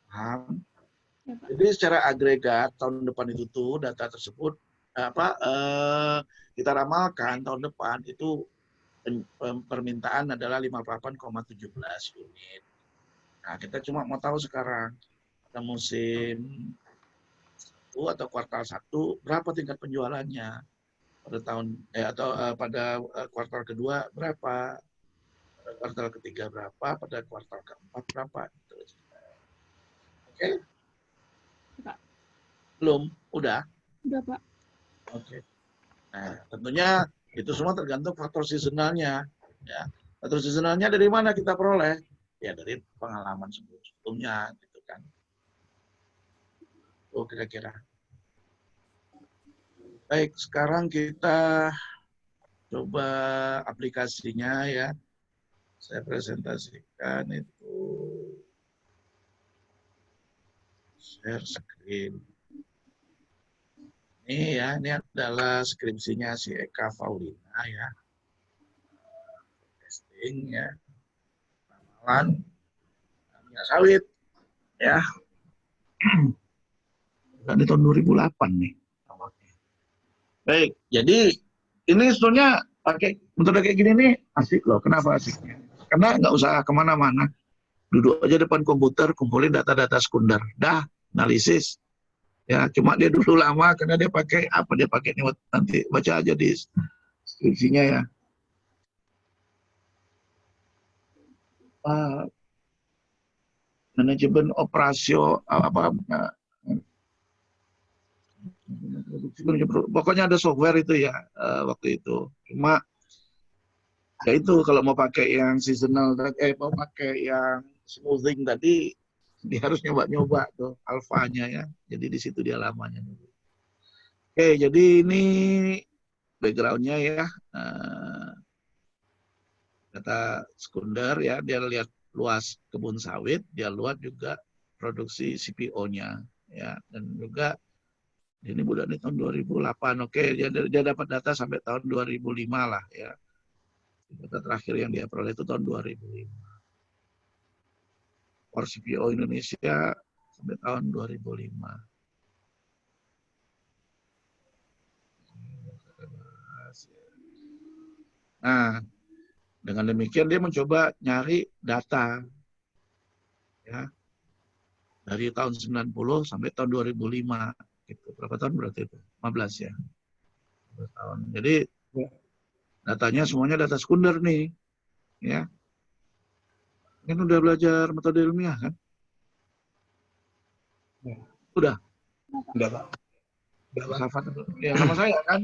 Speaker 1: Paham?
Speaker 2: Ya, Pak.
Speaker 1: Jadi secara agregat tahun depan itu tuh data tersebut kita ramalkan tahun depan itu permintaan adalah 58,17 unit. Nah, kita cuma mau tahu sekarang pada musim 1 atau kuartal 1 berapa tingkat penjualannya. Pada tahun pada kuartal kedua berapa, pada kuartal ketiga berapa, pada kuartal keempat berapa. Oke?
Speaker 2: Pak.
Speaker 1: Belum? Udah?
Speaker 2: Udah Pak.
Speaker 1: Oke. Nah, tentunya itu semua tergantung faktor seasonalnya. Ya. Faktor seasonalnya dari mana kita peroleh? Ya dari pengalaman sebelumnya, gitu kan. Oh, kira-kira. Baik, sekarang kita coba aplikasinya ya. Saya presentasikan itu. Share screen. ini adalah skripsinya si Eka Faulina ya. Testing ya. Ramalan minyak sawit ya. Di tahun 2008 nih. Baik, jadi ini sebetulnya pakai metode kayak gini nih asik loh. Kenapa asiknya? Karena nggak usah kemana-mana. Duduk aja depan komputer, kumpulin data-data sekunder. Dah, analisis. Ya, cuma dia dulu lama karena dia pakai apa? Dia pakai ini nanti baca aja di skripsinya ya. Manajemen operasio apa? Pokoknya ada software itu ya waktu itu. Cuma ya itu kalau mau pakai yang seasonal, mau pakai yang smoothing tadi, dia harus nyoba-nyoba tuh alfanya ya. Jadi di situ dia lamanya. Oke, jadi ini backgroundnya ya. Data sekunder ya, dia lihat luas kebun sawit, dia lihat juga produksi CPO-nya ya, dan juga ini bulan ini tahun 2008. Oke, dia dapat data sampai tahun 2005 lah ya. Data terakhir yang dia peroleh itu tahun 2005. For CPO Indonesia sampai tahun 2005. Nah, dengan demikian dia mencoba nyari data ya dari tahun 90 sampai tahun 2005 gitu. Berapa tahun berarti itu? 15 ya. 15 tahun. Jadi datanya semuanya data sekunder nih. Ya. Kan udah belajar metode ilmiah kan?
Speaker 3: Ya.
Speaker 1: Udah.
Speaker 3: Udah, Pak.
Speaker 1: Ya sama saya kan.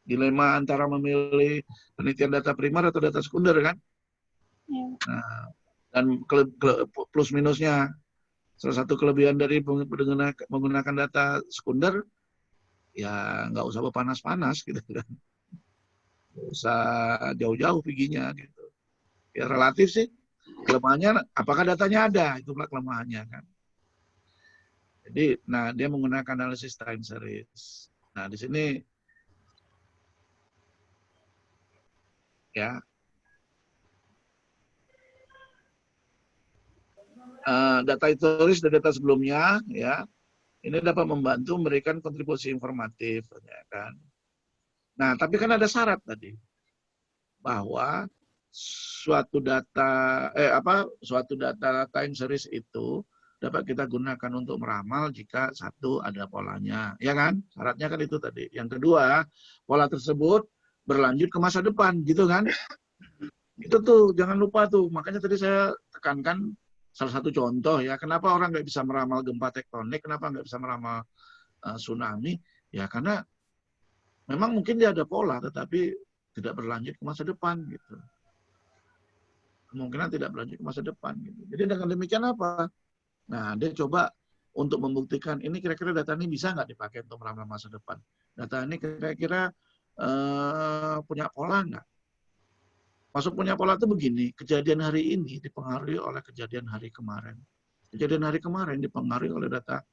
Speaker 1: Dilema antara memilih penelitian data primer atau data sekunder kan?
Speaker 2: Ya.
Speaker 1: Nah, dan plus minusnya, salah satu kelebihan dari menggunakan data sekunder, ya nggak usah panas-panas gitu kan. Nggak usah jauh-jauh perginya gitu. Ya relatif sih. Kelemahannya, apakah datanya ada? Itulah kelemahannya kan. Jadi, nah dia menggunakan analisis time series. Nah di sini ya data historis dan data sebelumnya ya ini dapat membantu memberikan kontribusi informatif ya kan. Nah tapi kan ada syarat tadi bahwa suatu data time series itu dapat kita gunakan untuk meramal jika satu ada polanya, ya kan? Syaratnya kan itu tadi. Yang kedua, pola tersebut berlanjut ke masa depan, gitu kan? Itu tuh jangan lupa tuh. Makanya tadi saya tekankan salah satu contoh ya. Kenapa orang nggak bisa meramal gempa tektonik? Kenapa nggak bisa meramal tsunami? Ya karena memang mungkin dia ada pola, tetapi tidak berlanjut ke masa depan, gitu. Kemungkinan tidak berlanjut ke masa depan, gitu. Jadi dengan demikian apa? Nah, dia coba untuk membuktikan ini kira-kira data ini bisa nggak dipakai untuk meramal masa depan. Data ini kira-kira punya pola nggak? Masuk punya pola itu begini, kejadian hari ini dipengaruhi oleh kejadian hari kemarin. Kejadian hari kemarin dipengaruhi oleh data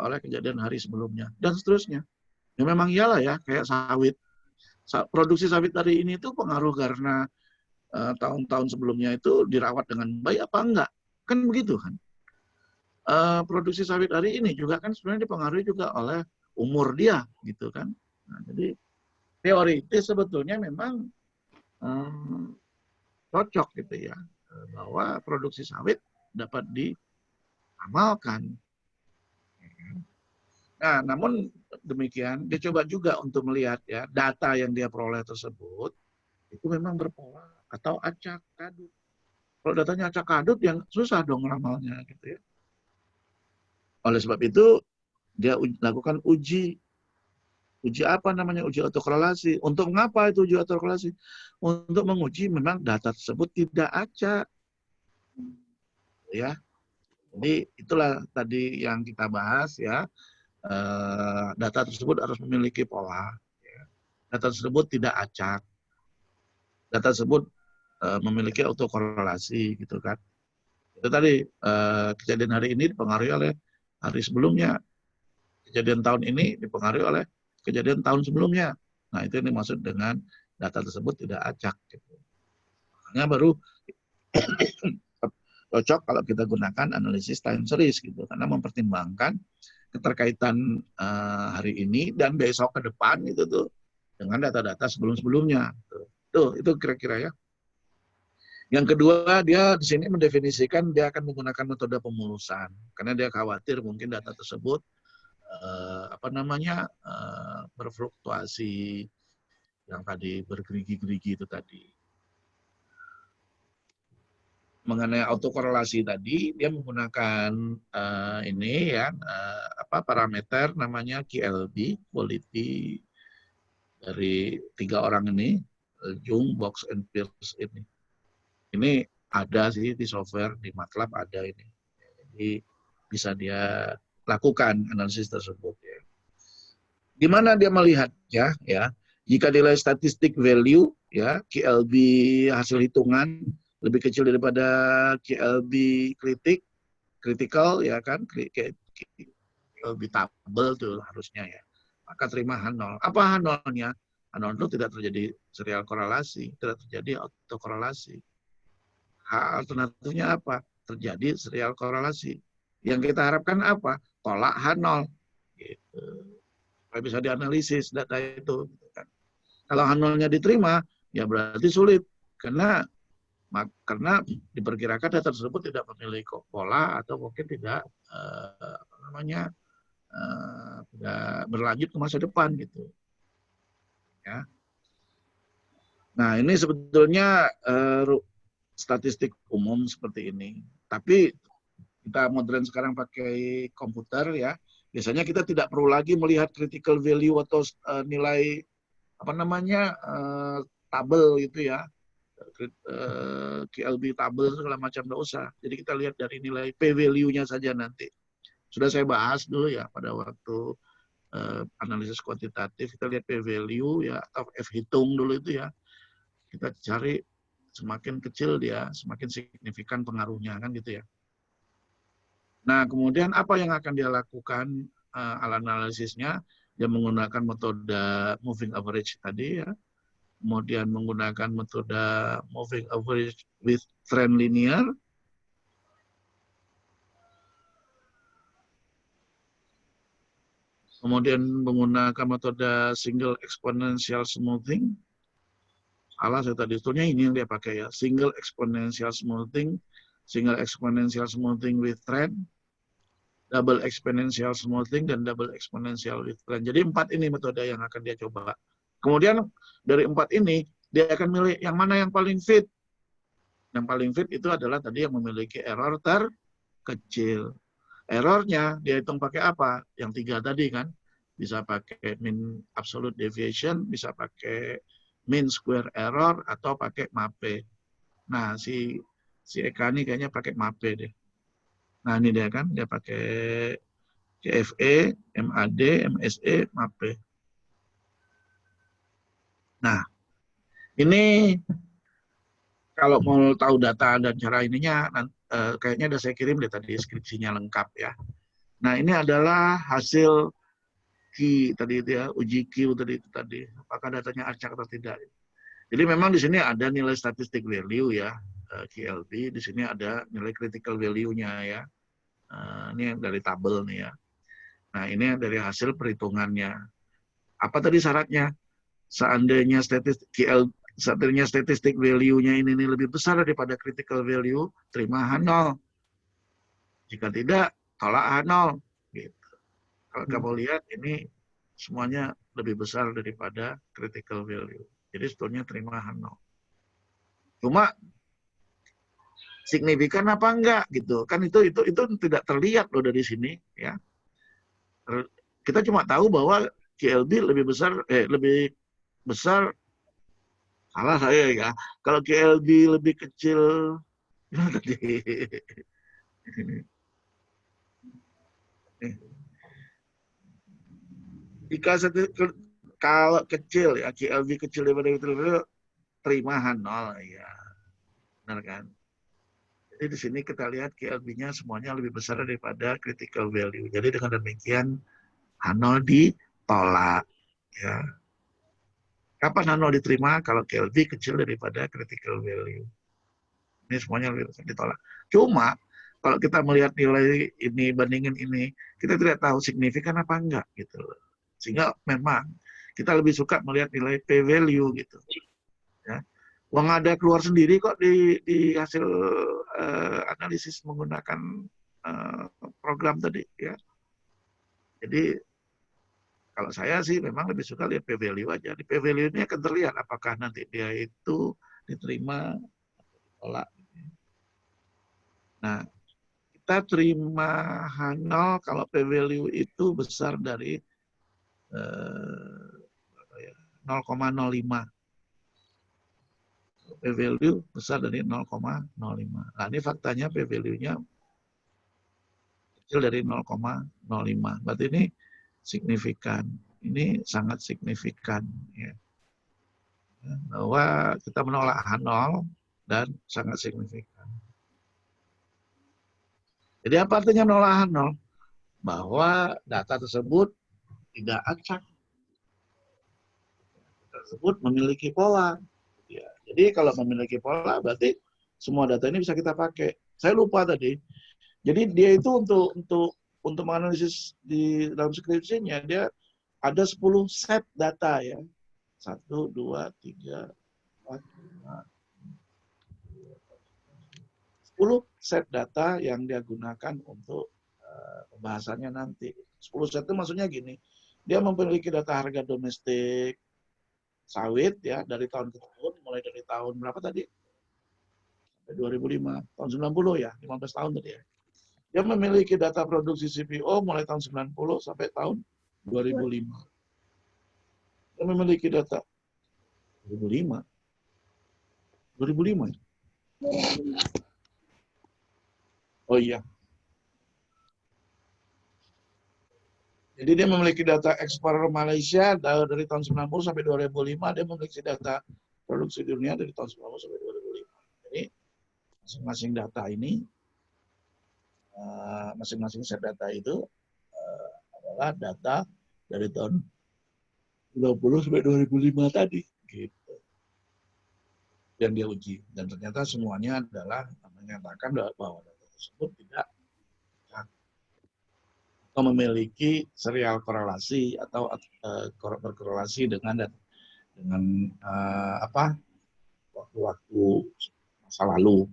Speaker 1: oleh kejadian hari sebelumnya dan seterusnya. Ya memang iyalah ya, kayak sawit. Produksi sawit hari ini itu pengaruh karena tahun-tahun sebelumnya itu dirawat dengan baik apa enggak? Kan begitu kan? Produksi sawit hari ini juga kan sebenarnya dipengaruhi juga oleh umur dia, gitu kan? Nah, jadi teoritis sebetulnya memang cocok gitu ya, bahwa produksi sawit dapat diamalkan. Nah, namun demikian dia coba juga untuk melihat ya data yang dia peroleh tersebut itu memang berpola atau acak kadut. Kalau datanya acak kadut yang susah dong ramalnya gitu ya. Oleh sebab itu dia lakukan uji apa namanya, uji autokorelasi. Untuk mengapa itu uji autokorelasi? Untuk menguji memang data tersebut tidak acak. Ya. Jadi itulah tadi yang kita bahas ya. Data tersebut harus memiliki pola. Ya. Data tersebut tidak acak. Data tersebut memiliki autokorelasi gitu kan. Itu tadi kejadian hari ini dipengaruhi oleh hari sebelumnya. Kejadian tahun ini dipengaruhi oleh kejadian tahun sebelumnya. Nah, itu yang dimaksud dengan data tersebut tidak acak. Gitu. Makanya baru cocok kalau kita gunakan analisis time series gitu, karena mempertimbangkan keterkaitan hari ini dan besok ke depan itu tuh dengan data-data sebelum-sebelumnya. Tuh, itu kira-kira ya. Yang kedua, dia di sini mendefinisikan dia akan menggunakan metode pemulusan karena dia khawatir mungkin data tersebut berfluktuasi yang tadi bergerigi-gerigi itu tadi. Mengenai autokorelasi tadi, dia menggunakan parameter namanya QLB, quality dari 3 orang ini, Jung, Box, and Pierce ini. Ini ada sih di software, di MATLAB ada ini. Jadi bisa dia lakukan analisis tersebut. Ya. Di mana dia melihatnya? Ya, jika nilai statistik value, ya QLB hasil hitungan lebih kecil daripada QLB critical, ya kan? QLB tabel tuh harusnya ya. Maka terima H0. Apa H0-nya? H0 itu tidak terjadi serial korelasi, tidak terjadi autokorelasi. Alternatifnya apa? Terjadi serial korelasi. Yang kita harapkan apa? Tolak H0. Gitu. Supaya bisa dianalisis data itu. Kalau H0-nya diterima, ya berarti sulit. Karena diperkirakan data tersebut tidak memiliki pola atau mungkin tidak tidak berlanjut ke masa depan gitu. Ya. Nah, ini sebetulnya statistik umum seperti ini. Tapi kita modern sekarang pakai komputer ya. Biasanya kita tidak perlu lagi melihat critical value atau nilai tabel gitu ya. QLB tabel segala macam enggak usah. Jadi kita lihat dari nilai P value-nya saja nanti. Sudah saya bahas dulu ya pada waktu analisis kuantitatif, kita lihat P value ya atau F hitung dulu itu ya. Kita cari semakin kecil dia, semakin signifikan pengaruhnya kan gitu ya. Nah, kemudian apa yang akan dia lakukan analisisnya? Dia menggunakan metode moving average tadi ya. Kemudian menggunakan metode moving average with trend linear. Kemudian menggunakan metode single exponential smoothing. Salah saya tadi, sebetulnya ini yang dia pakai ya. Single exponential smoothing with trend, double exponential smoothing, dan double exponential with trend. Jadi 4 ini metode yang akan dia coba. Kemudian dari 4 ini, dia akan milih yang mana yang paling fit. Yang paling fit itu adalah tadi yang memiliki error terkecil. Errornya dia hitung pakai apa? Yang 3 tadi kan. Bisa pakai mean absolute deviation, bisa pakai mean square error, atau pakai MAPE. Nah, si Eka ini kayaknya pakai MAPE deh. Nah, ini dia kan, dia pakai CFE, MAD, MSE, MAPE. Nah, ini kalau mau tahu data dan cara ininya, kayaknya udah saya kirim deh tadi deskripsinya lengkap ya. Nah, ini adalah hasil Q tadi itu ya, uji Q tadi. Apakah datanya acak atau tidak. Jadi memang di sini ada nilai statistik value ya, QLB. Di sini ada nilai critical value-nya ya. Ini dari tabel nih ya. Nah, ini dari hasil perhitungannya. Apa tadi syaratnya? Seandainya statistik value-nya ini lebih besar daripada critical value, terima H0. Jika tidak, tolak H0. Gitu. Kalau kamu lihat, ini semuanya lebih besar daripada critical value. Jadi sebetulnya terima H0. Cuma signifikan apa enggak gitu. Kan itu tidak terlihat loh dari sini ya. Kita cuma tahu bahwa QLB lebih besar salah saya ya. Kalau QLB lebih kecil tadi. Jika kalau kecil ya, QLB kecil daripada itu terima H0 ya. Benar kan? Jadi di sini kita lihat QLB-nya semuanya lebih besar daripada critical value. Jadi dengan demikian H0 ditolak. Ya. Kapan nano diterima? Kalau KLB kecil daripada critical value. Ini semuanya ditolak. Cuma kalau kita melihat nilai ini bandingin ini, kita tidak tahu signifikan apa enggak gitu. Sehingga memang kita lebih suka melihat nilai P value gitu. Ya. Uang ada keluar sendiri kok di hasil analisis menggunakan program tadi ya. Jadi kalau saya sih memang lebih suka lihat P value aja. Di P value ini akan terlihat apakah nanti dia itu diterima atau ditolak. Nah, kita terima H0 kalau P value itu besar dari 0,05. P value besar dari 0,05. Nah, ini faktanya P value-nya kecil dari 0,05. Berarti ini signifikan. Ini sangat signifikan. Ya. Bahwa kita menolak H0 dan sangat signifikan. Jadi apa artinya menolak H0? Bahwa data tersebut tidak acak. Tersebut memiliki pola. Ya. Jadi kalau memiliki pola berarti semua data ini bisa kita pakai. Saya lupa tadi. Jadi dia itu untuk menganalisis di dalam skripsinya dia ada 10 set data ya. 1, 2, 3, 4, 5, 10 set data yang dia gunakan untuk pembahasannya nanti. 10 set itu maksudnya gini, dia memiliki data harga domestik sawit ya dari tahun ke tahun, mulai dari tahun berapa tadi? 2005, tahun 90 ya, 15 tahun tadi ya. Dia memiliki data produksi CPO mulai tahun 90 sampai tahun 2005. Dia memiliki data 2005. 2005 ya? Oh iya. Jadi dia memiliki data ekspor Malaysia dari tahun 90 sampai 2005. Dia memiliki data produksi dunia dari tahun 90 sampai 2005. Jadi masing-masing data ini, masing-masing set data itu adalah data dari tahun 90 sampai 2005 tadi. Gitu. Yang dia uji. Dan ternyata semuanya adalah menyatakan bahwa data tersebut tidak atau memiliki serial korelasi atau berkorelasi dengan waktu-waktu masa lalu.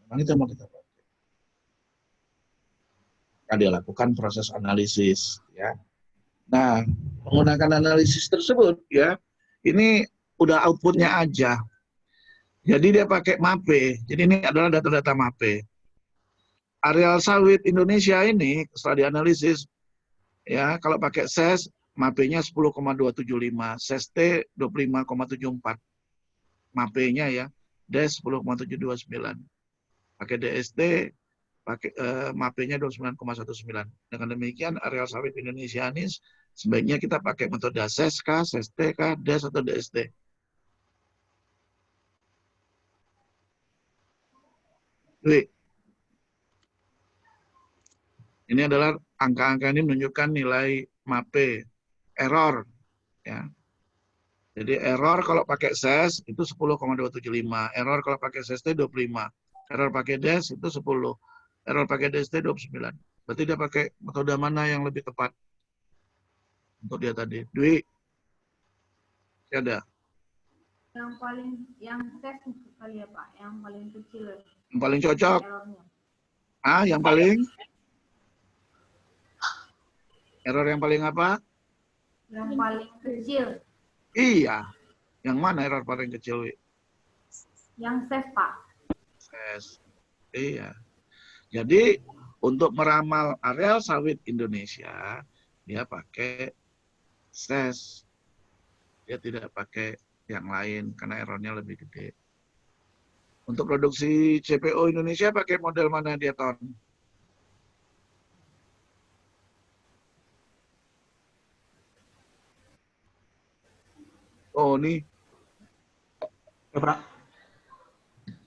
Speaker 1: Memang itu yang mau kita pakai. Akan dia lakukan proses analisis, ya. Nah, menggunakan analisis tersebut, ya, ini udah outputnya aja. Jadi dia pakai MAPE. Jadi ini adalah data-data MAPE. Areal sawit Indonesia ini setelah dianalisis, ya, kalau pakai SES, MAPE-nya 10,275, SES-T 25,74. MAPE-nya ya, DES 10,729. Pakai DST, pakai MAPE-nya 29,19. Dengan demikian areal sawit Indonesia ini sebaiknya kita pakai metode SES kah, SES-T kah, DES atau DST. Jadi, ini adalah angka-angka ini menunjukkan nilai MAPE, error. Ya. Jadi error kalau pakai SES itu 10,275, error kalau pakai SES-T 25, error pakai DES itu 10, error pakai DST 29. Berarti dia pakai metode mana yang lebih tepat untuk dia tadi? Dwi, ada?
Speaker 4: Yang tes kali ya Pak, yang paling kecil.
Speaker 1: Yang paling cocok?
Speaker 4: Errornya.
Speaker 1: Yang paling? Error yang paling apa?
Speaker 4: Yang paling kecil.
Speaker 1: Iya. Yang mana error paling kecil, Wi?
Speaker 4: Yang SES, Pak.
Speaker 1: SES. Iya. Jadi untuk meramal areal sawit Indonesia, dia pakai SES. Dia tidak pakai yang lain karena errornya lebih gede. Untuk produksi CPO Indonesia pakai model mana dia, Ton? Oh, nih.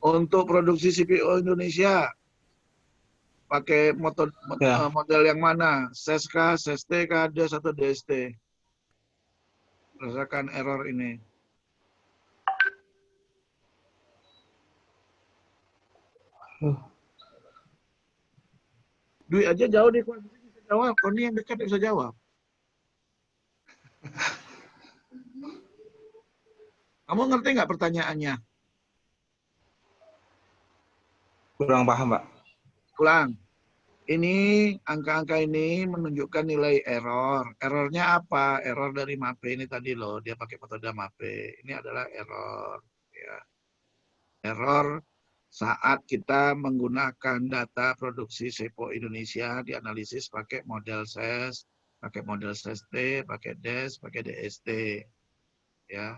Speaker 1: Untuk produksi CPO Indonesia pakai model yang mana? SES kah, SES-T kah, DES atau DST? Rasakan error ini. Dwi aja jauh di kuadriksi bisa jawab. Tony yang dekat bisa jawab. Kamu ngerti nggak pertanyaannya?
Speaker 3: Kurang paham, Pak.
Speaker 1: Ulang. Ini angka-angka ini menunjukkan nilai error. Errornya apa? Error dari MAPE ini tadi loh. Dia pakai metode MAPE. Ini adalah error. Ya. Error saat kita menggunakan data produksi SEPO Indonesia dianalisis pakai model SES, pakai model SEST, pakai DES, pakai DST. Ya.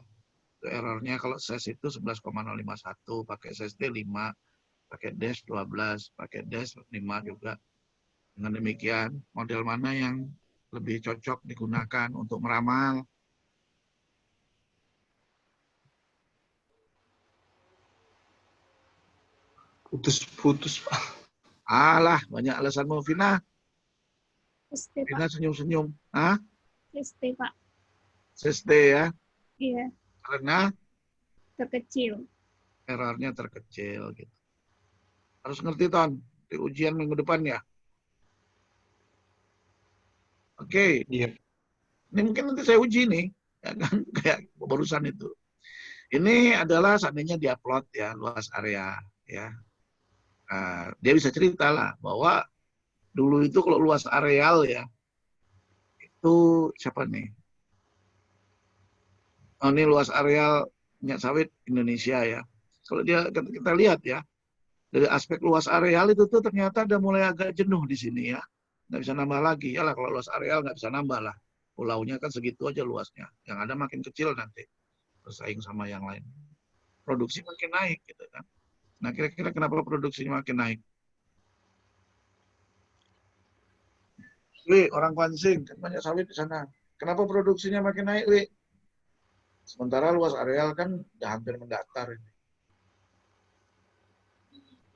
Speaker 1: Itu errornya kalau SES itu 11,051, pakai SEST 5, pakai DES 12, pakai DES 5 juga. Dengan demikian, model mana yang lebih cocok digunakan untuk meramal?
Speaker 3: Putus-putus, Pak.
Speaker 1: Alah, banyak alasanmu, Vina.
Speaker 2: ST
Speaker 1: Vina
Speaker 2: Pak,
Speaker 1: senyum-senyum. Hah?
Speaker 2: ST Pak.
Speaker 1: SST ya?
Speaker 2: Iya,
Speaker 1: Karena
Speaker 2: terkecil.
Speaker 1: errornya terkecil. Gitu. Harus ngerti, Ton. Di ujian minggu depan ya. Oke.
Speaker 3: Iya.
Speaker 1: Ini mungkin nanti saya uji nih. Ya kan? Kayak barusan itu. Ini adalah seandainya diupload ya, luas area. Ya. Nah, dia bisa cerita lah bahwa dulu itu kalau luas areal ya, itu siapa nih? Oh, ini luas areal minyak sawit Indonesia ya. Kalau kita lihat ya, dari aspek luas areal itu tuh ternyata udah mulai agak jenuh di sini ya. Nggak bisa nambah lagi. Ya lah kalau luas areal nggak bisa nambah lah. Pulaunya kan segitu aja luasnya. Yang ada makin kecil nanti. Bersaing sama yang lain. Produksi makin naik gitu kan. Nah kira-kira kenapa produksinya makin naik? Wi, orang Pansing, kan banyak sawit di sana. Kenapa produksinya makin naik, Wi? Sementara luas areal kan udah hampir mendatar ini.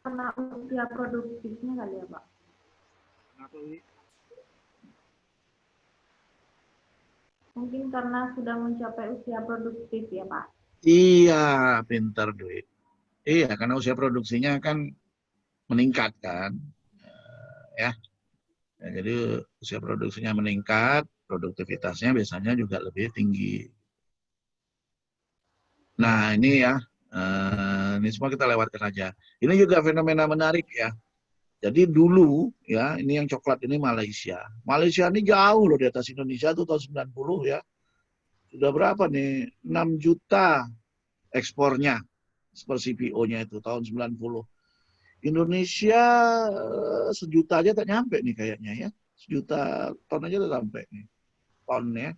Speaker 4: Karena usia produktifnya kali ya, Pak.
Speaker 1: Kenapa, Wi?
Speaker 4: Mungkin karena sudah mencapai usia produktif ya, Pak.
Speaker 1: Iya, pintar Dwi. Iya, karena usia produksinya kan meningkat kan. Ya. Ya, jadi usia produksinya meningkat, produktivitasnya biasanya juga lebih tinggi. Nah, ini ya, ini semua kita lewatkan aja. Ini juga fenomena menarik ya. Jadi dulu ya, ini yang coklat ini Malaysia. Malaysia ini jauh loh di atas Indonesia tuh tahun 90 ya. Sudah berapa nih? 6 juta ekspornya per CPO-nya itu tahun 90. Indonesia sejuta aja tak nyampe nih kayaknya ya. Sejuta ton aja tak sampai nih. Tonnya.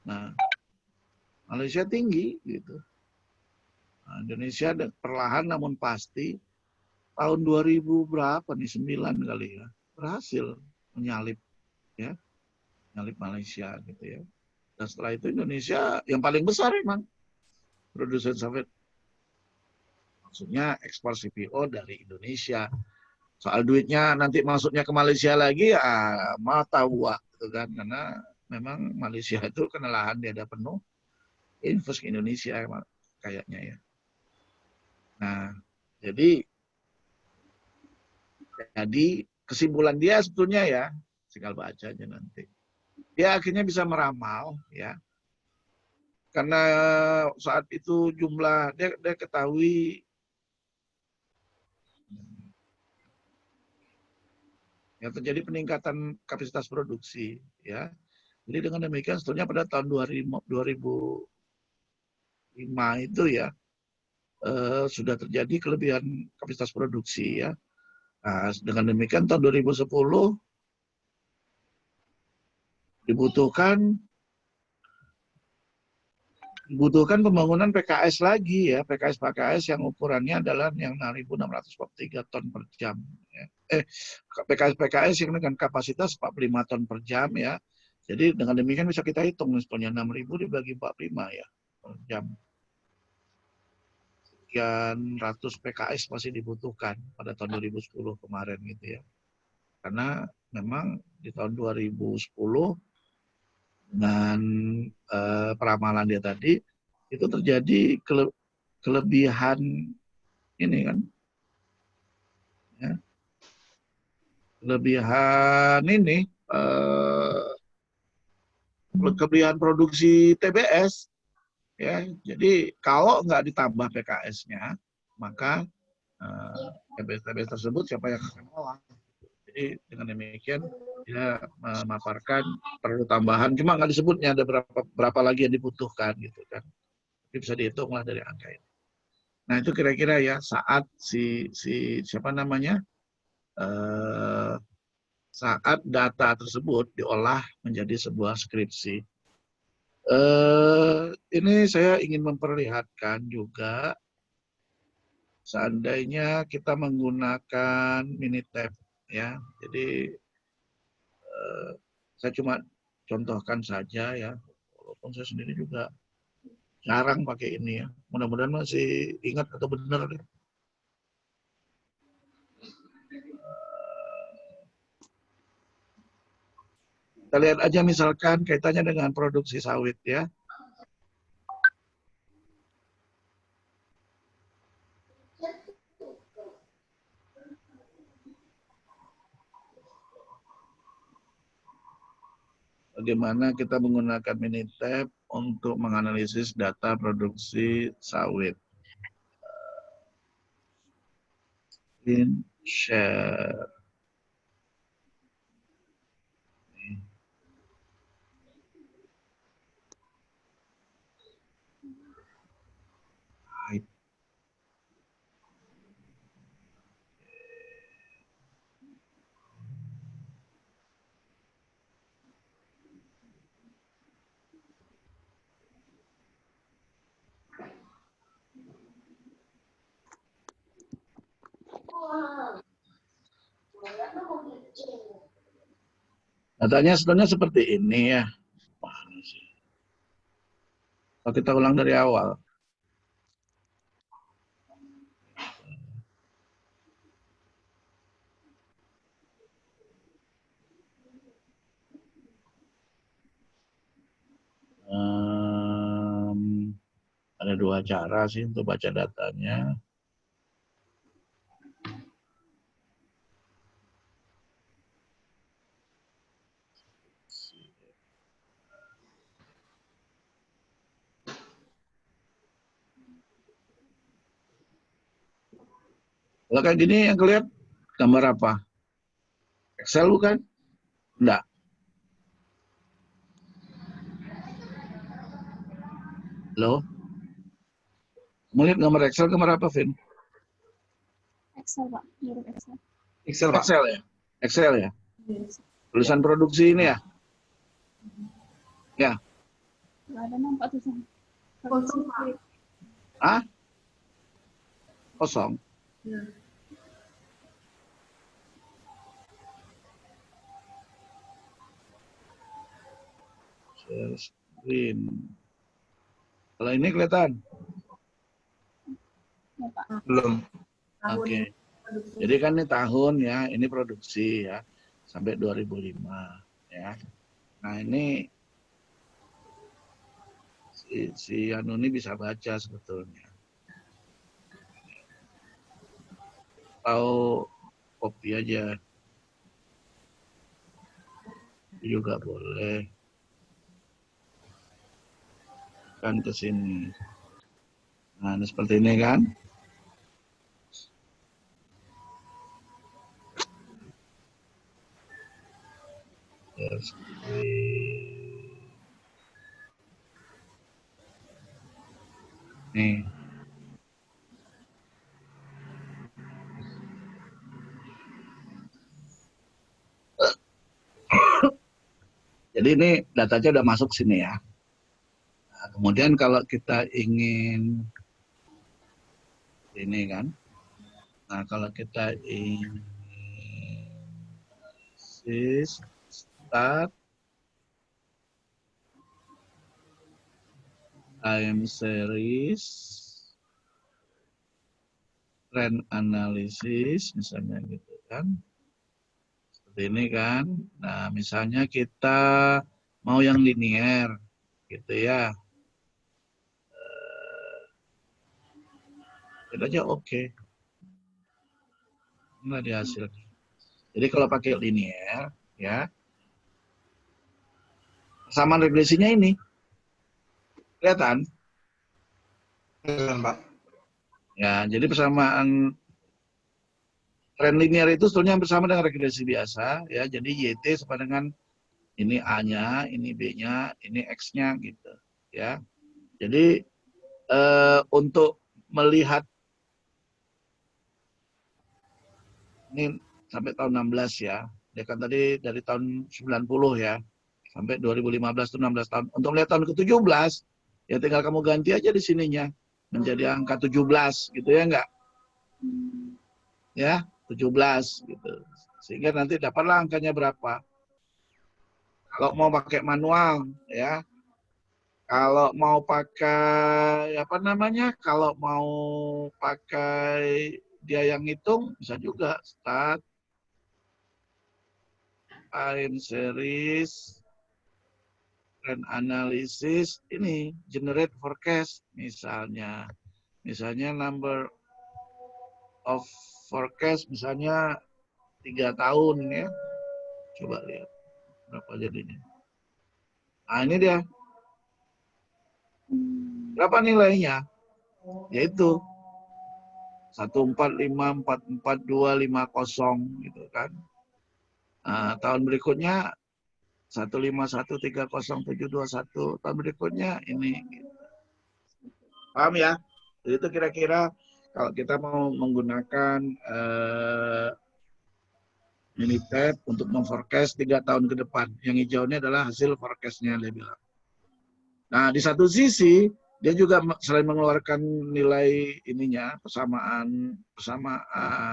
Speaker 1: Nah, Malaysia tinggi gitu. Nah, Indonesia perlahan namun pasti tahun 2000 berapa nih 9 kali ya berhasil menyalip ya menyalip Malaysia gitu ya. Dan setelah itu Indonesia yang paling besar emang produsen sawit. Maksudnya ekspor CPO dari Indonesia. Soal duitnya nanti masuknya ke Malaysia lagi ya mata uang gitu kan karena memang Malaysia itu karena lahan dia ada penuh invest ke Indonesia kayaknya ya. Nah, jadi kesimpulan dia sebetulnya ya, tinggal baca aja nanti. Dia akhirnya bisa meramal ya. Karena saat itu jumlah dia ketahui ya terjadi peningkatan kapasitas produksi ya. Jadi dengan demikian sebetulnya pada tahun 2005 itu ya sudah terjadi kelebihan kapasitas produksi ya. Nah, dengan demikian tahun 2010 dibutuhkan pembangunan PKS lagi ya, PKS yang ukurannya adalah yang 643 ton per jam. Ya. PKS yang dengan kapasitas 45 ton per jam ya. Jadi dengan demikian bisa kita hitung misalnya 6.000 dibagi 45 ya per jam. Sekian ratus PKS masih dibutuhkan pada tahun 2010 kemarin gitu ya. Karena memang di tahun 2010 dengan peramalan dia tadi, itu terjadi kelebihan ini kan, ya, kelebihan ini, kelebihan produksi TBS, ya. Jadi kalau nggak ditambah PKS-nya, maka TBS tersebut siapa yang akan olah? Jadi dengan demikian dia memaparkan perlu tambahan, cuma nggak disebutnya ada berapa lagi yang dibutuhkan gitu kan. Tapi bisa dihitung lah dari angka ini. Nah itu kira-kira ya saat si siapa namanya saat data tersebut diolah menjadi sebuah skripsi. Ini saya ingin memperlihatkan juga seandainya kita menggunakan Minitab, ya. Jadi saya cuma contohkan saja ya, walaupun saya sendiri juga jarang pakai ini ya. Mudah-mudahan masih ingat atau benar deh. Kita lihat aja misalkan kaitannya dengan produksi sawit ya. Bagaimana kita menggunakan Minitab untuk menganalisis data produksi sawit. In share. Datanya sebenarnya seperti ini ya. Mana sih? Kalau kita ulang dari awal. Ada dua cara sih untuk baca datanya. Kalau kayak gini yang kelihatan gambar apa? Excel bukan? Enggak. Halo? Melihat gambar Excel, gambar apa, Vin?
Speaker 2: Excel, Pak. Mirip Excel.
Speaker 3: Excel, Pak.
Speaker 1: Excel ya? Excel ya?
Speaker 2: Yes.
Speaker 1: Tulisan produksi ini ya? Ya.
Speaker 2: Nggak ada nampak tulisan.
Speaker 4: Kosong, Pak.
Speaker 1: Hah? Kosong?
Speaker 4: Ya.
Speaker 1: Share screen. Kalau ini kelihatan?
Speaker 2: Ya, Pak.
Speaker 3: Belum.
Speaker 4: Tahun
Speaker 1: Oke.
Speaker 4: produksi.
Speaker 1: Jadi kan ini tahun ya, ini produksi ya, sampai 2005 ya. Nah ini si Anu ini bisa baca sebetulnya. Atau copy aja. Juga boleh. Kan ke sini. Nah, ini seperti ini kan. Nih. Jadi ini datanya udah masuk sini ya. Nah, kemudian kalau kita ingin ini kan. Nah, kalau kita ingin start time series trend analysis misalnya gitu kan. Seperti ini kan. Nah, misalnya kita mau yang linier, gitu ya. Itu aja oke. Nggak di hasilnya. Jadi kalau pakai linier, ya, persamaan regresinya ini. Kelihatan?
Speaker 3: Kelihatan, Pak.
Speaker 1: Ya, jadi persamaan tren linier itu sebetulnya bersama dengan regresi biasa, ya. Jadi YT sama dengan ini A-nya, ini B-nya, ini X-nya, gitu, ya. Jadi untuk melihat ini sampai tahun 16 ya. Dia kan tadi dari tahun 90 ya. Sampai 2015 itu 16 tahun. Untuk melihat tahun ke-17, ya tinggal kamu ganti aja di sininya. Menjadi angka 17 gitu ya enggak? Ya, 17 gitu. Sehingga nanti dapatlah angkanya berapa. Kalau mau pakai manual ya. Kalau mau pakai apa namanya? Kalau mau pakai dia yang ngitung bisa juga start time series trend analysis ini generate forecast misalnya number of forecast misalnya 3 tahun ya, coba lihat berapa jadinya. Nah ini dia berapa nilainya, yaitu 1454450 gitu kan. Nah, tahun berikutnya 1513071, tahun berikutnya ini. Paham ya? Jadi itu kira-kira kalau kita mau menggunakan Minitab untuk memforecast 3 tahun ke depan. Yang hijaunya adalah hasil forecast-nya dia bilang. Nah, di satu sisi dia juga selain mengeluarkan nilai ininya, persamaan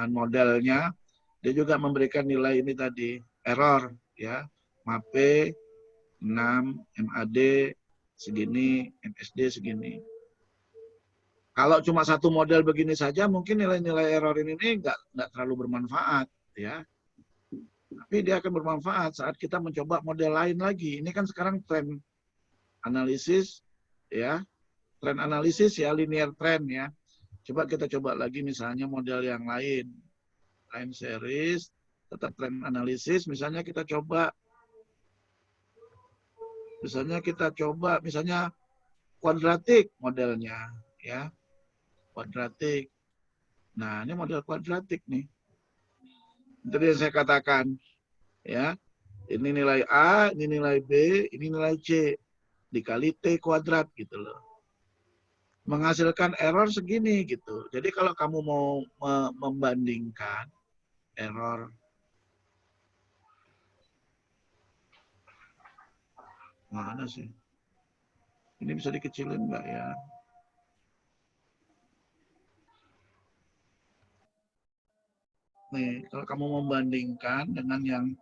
Speaker 1: modelnya, dia juga memberikan nilai ini tadi, error ya. MAPE 6, MAD segini, MSD segini. Kalau cuma satu model begini saja, mungkin nilai-nilai error ini nggak terlalu bermanfaat, ya. Tapi dia akan bermanfaat saat kita mencoba model lain lagi. Ini kan sekarang tren analisis, ya, tren analisis ya, linear trend ya. Coba kita coba lagi misalnya model yang lain, time series, tetap tren analisis. Misalnya kita coba kuadratik modelnya, ya. Kuadratik. Nah, ini model kuadratik nih. Itu yang saya katakan, ya. Ini nilai A, ini nilai B, ini nilai C dikali T kuadrat gitu loh. Menghasilkan error segini gitu. Jadi kalau kamu mau membandingkan error, mana sih? Ini bisa dikecilin nggak ya? Nih, kalau kamu membandingkan dengan yang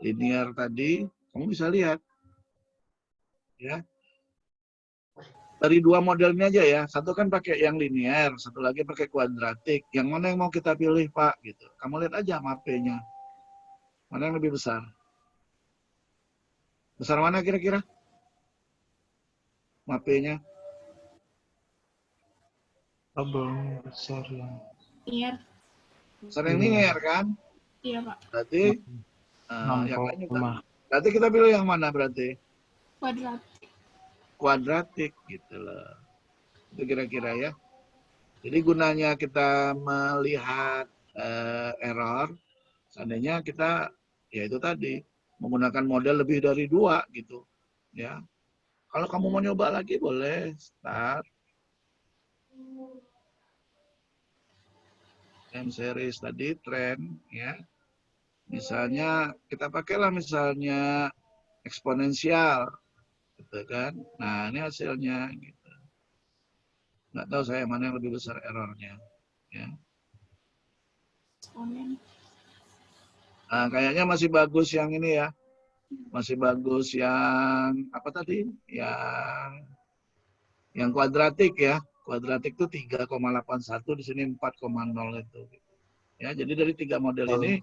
Speaker 1: linear tadi, kamu bisa lihat, ya. Dari dua model ini aja ya, satu kan pakai yang linear, satu lagi pakai kuadratik. Yang mana yang mau kita pilih, Pak? Gitu. Kamu lihat aja MAPE-nya. Mana yang lebih besar? Besar mana kira-kira? MAPE-nya?
Speaker 3: Abang besar yang
Speaker 2: Iya.
Speaker 1: Besar yang linear kan?
Speaker 2: Iya, Pak.
Speaker 1: Berarti yang
Speaker 3: 6,
Speaker 1: lain juga. Berarti kita pilih yang mana berarti?
Speaker 2: Kuadratik.
Speaker 1: Kuadratik gitu loh. Itu kira-kira ya. Jadi gunanya kita melihat error, seandainya kita ya itu tadi menggunakan model lebih dari 2 gitu, ya. Kalau kamu mau nyoba lagi boleh start time series tadi trend ya. Misalnya kita pakailah misalnya eksponensial, gitu kan. Nah ini hasilnya gitu. Nggak tahu saya mana yang lebih besar errornya, ya.
Speaker 2: Eksponen.
Speaker 1: Nah, kayaknya masih bagus yang ini ya. Masih bagus yang apa tadi? Yang kuadratik ya. Kuadratik itu 3,81, di sini 4,0 itu. Ya, jadi dari 3 model ini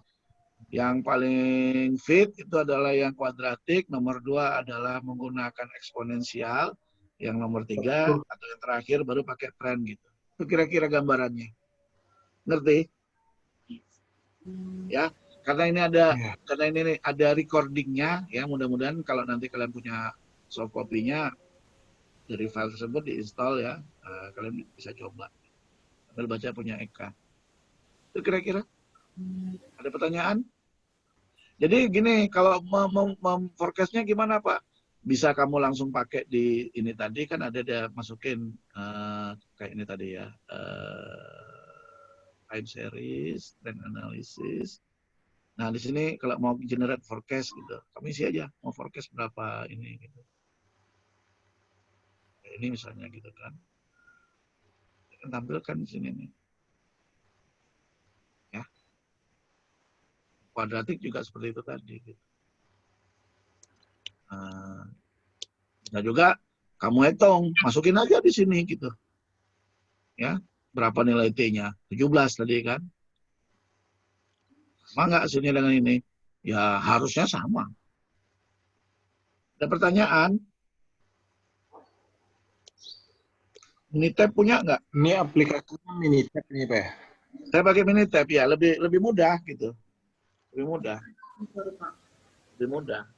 Speaker 1: Yang paling fit itu adalah yang kuadratik, nomor 2 adalah menggunakan eksponensial, yang nomor 3 atau yang terakhir baru pakai tren gitu. Itu kira-kira gambarannya. Ngerti? Ya, karena ini ada recordingnya ya, mudah-mudahan kalau nanti kalian punya soft copy-nya dari file tersebut diinstal ya, kalian bisa coba sambil baca punya Eka. Itu kira-kira ada pertanyaan? Jadi gini, kalau forecast-nya gimana Pak? Bisa kamu langsung pakai di ini tadi kan ada dia masukin kayak ini tadi ya, time series, trend analysis. Nah di sini kalau mau generate forecast gitu, kamu isi aja mau forecast berapa ini gitu. Ini misalnya gitu kan, tampilkan di sini nih. Ya, kuadratik juga seperti itu tadi. Gitu. Nah juga kamu hitung, masukin aja di sini gitu. Ya, berapa nilai T-nya? 17 tadi kan. Sama nggak hasilnya dengan ini? Ya harusnya sama. Ada pertanyaan? Minitab punya nggak?
Speaker 3: Ini aplikasinya Minitab nih, Pak.
Speaker 1: Saya pakai Minitab ya, lebih mudah gitu. Lebih mudah. Lebih mudah.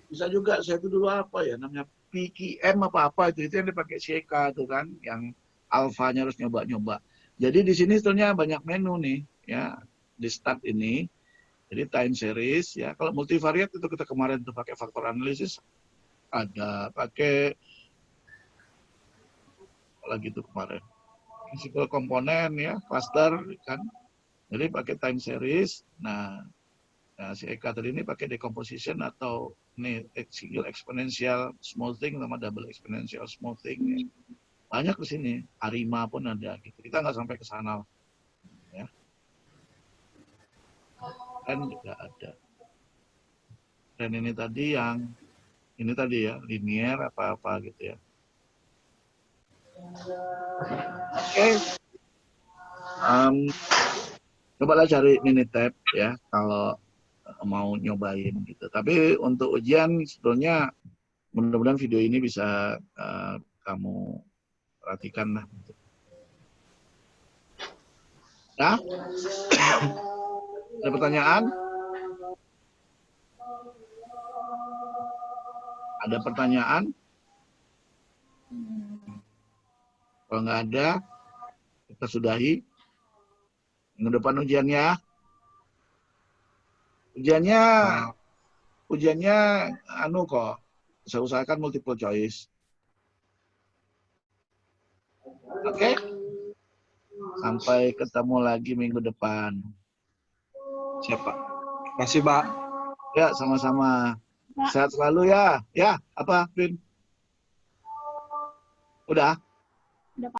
Speaker 1: Bisa juga saya itu dulu apa ya namanya PKM apa itu yang dipakai CK itu kan yang alfanya harus nyoba-nyoba. Jadi di sini sebetulnya banyak menu nih ya di start ini. Jadi time series ya. Kalau multivariate itu kita kemarin tuh pakai faktor analisis ada pakai lagi itu kemarin. Principal komponen ya, cluster kan. Jadi pakai time series. Nah si Eka tadi ini pakai decomposition atau ini single exponential smoothing sama double exponential smoothing. Ya. Banyak di sini. Arima pun ada. Gitu. Kita nggak sampai ke sana. Ya. Dan juga ada. Dan ini tadi ya linear apa-apa gitu ya. Oke. Cobalah cari Minitab ya kalau mau nyobain gitu. Tapi untuk ujian sebetulnya mudah-mudahan video ini bisa kamu perhatikan lah. Ya? Ada pertanyaan? Ada pertanyaan? Kalau nggak ada, kita sudahi. Minggu depan ujiannya. Ujiannya kok. Saya usahakan multiple choice. Oke? Sampai ketemu lagi minggu depan.
Speaker 3: Siapa? Terima kasih, Pak.
Speaker 1: Ya, sama-sama.
Speaker 2: Pak.
Speaker 1: Sehat selalu ya. Ya, apa, Vin? Udah?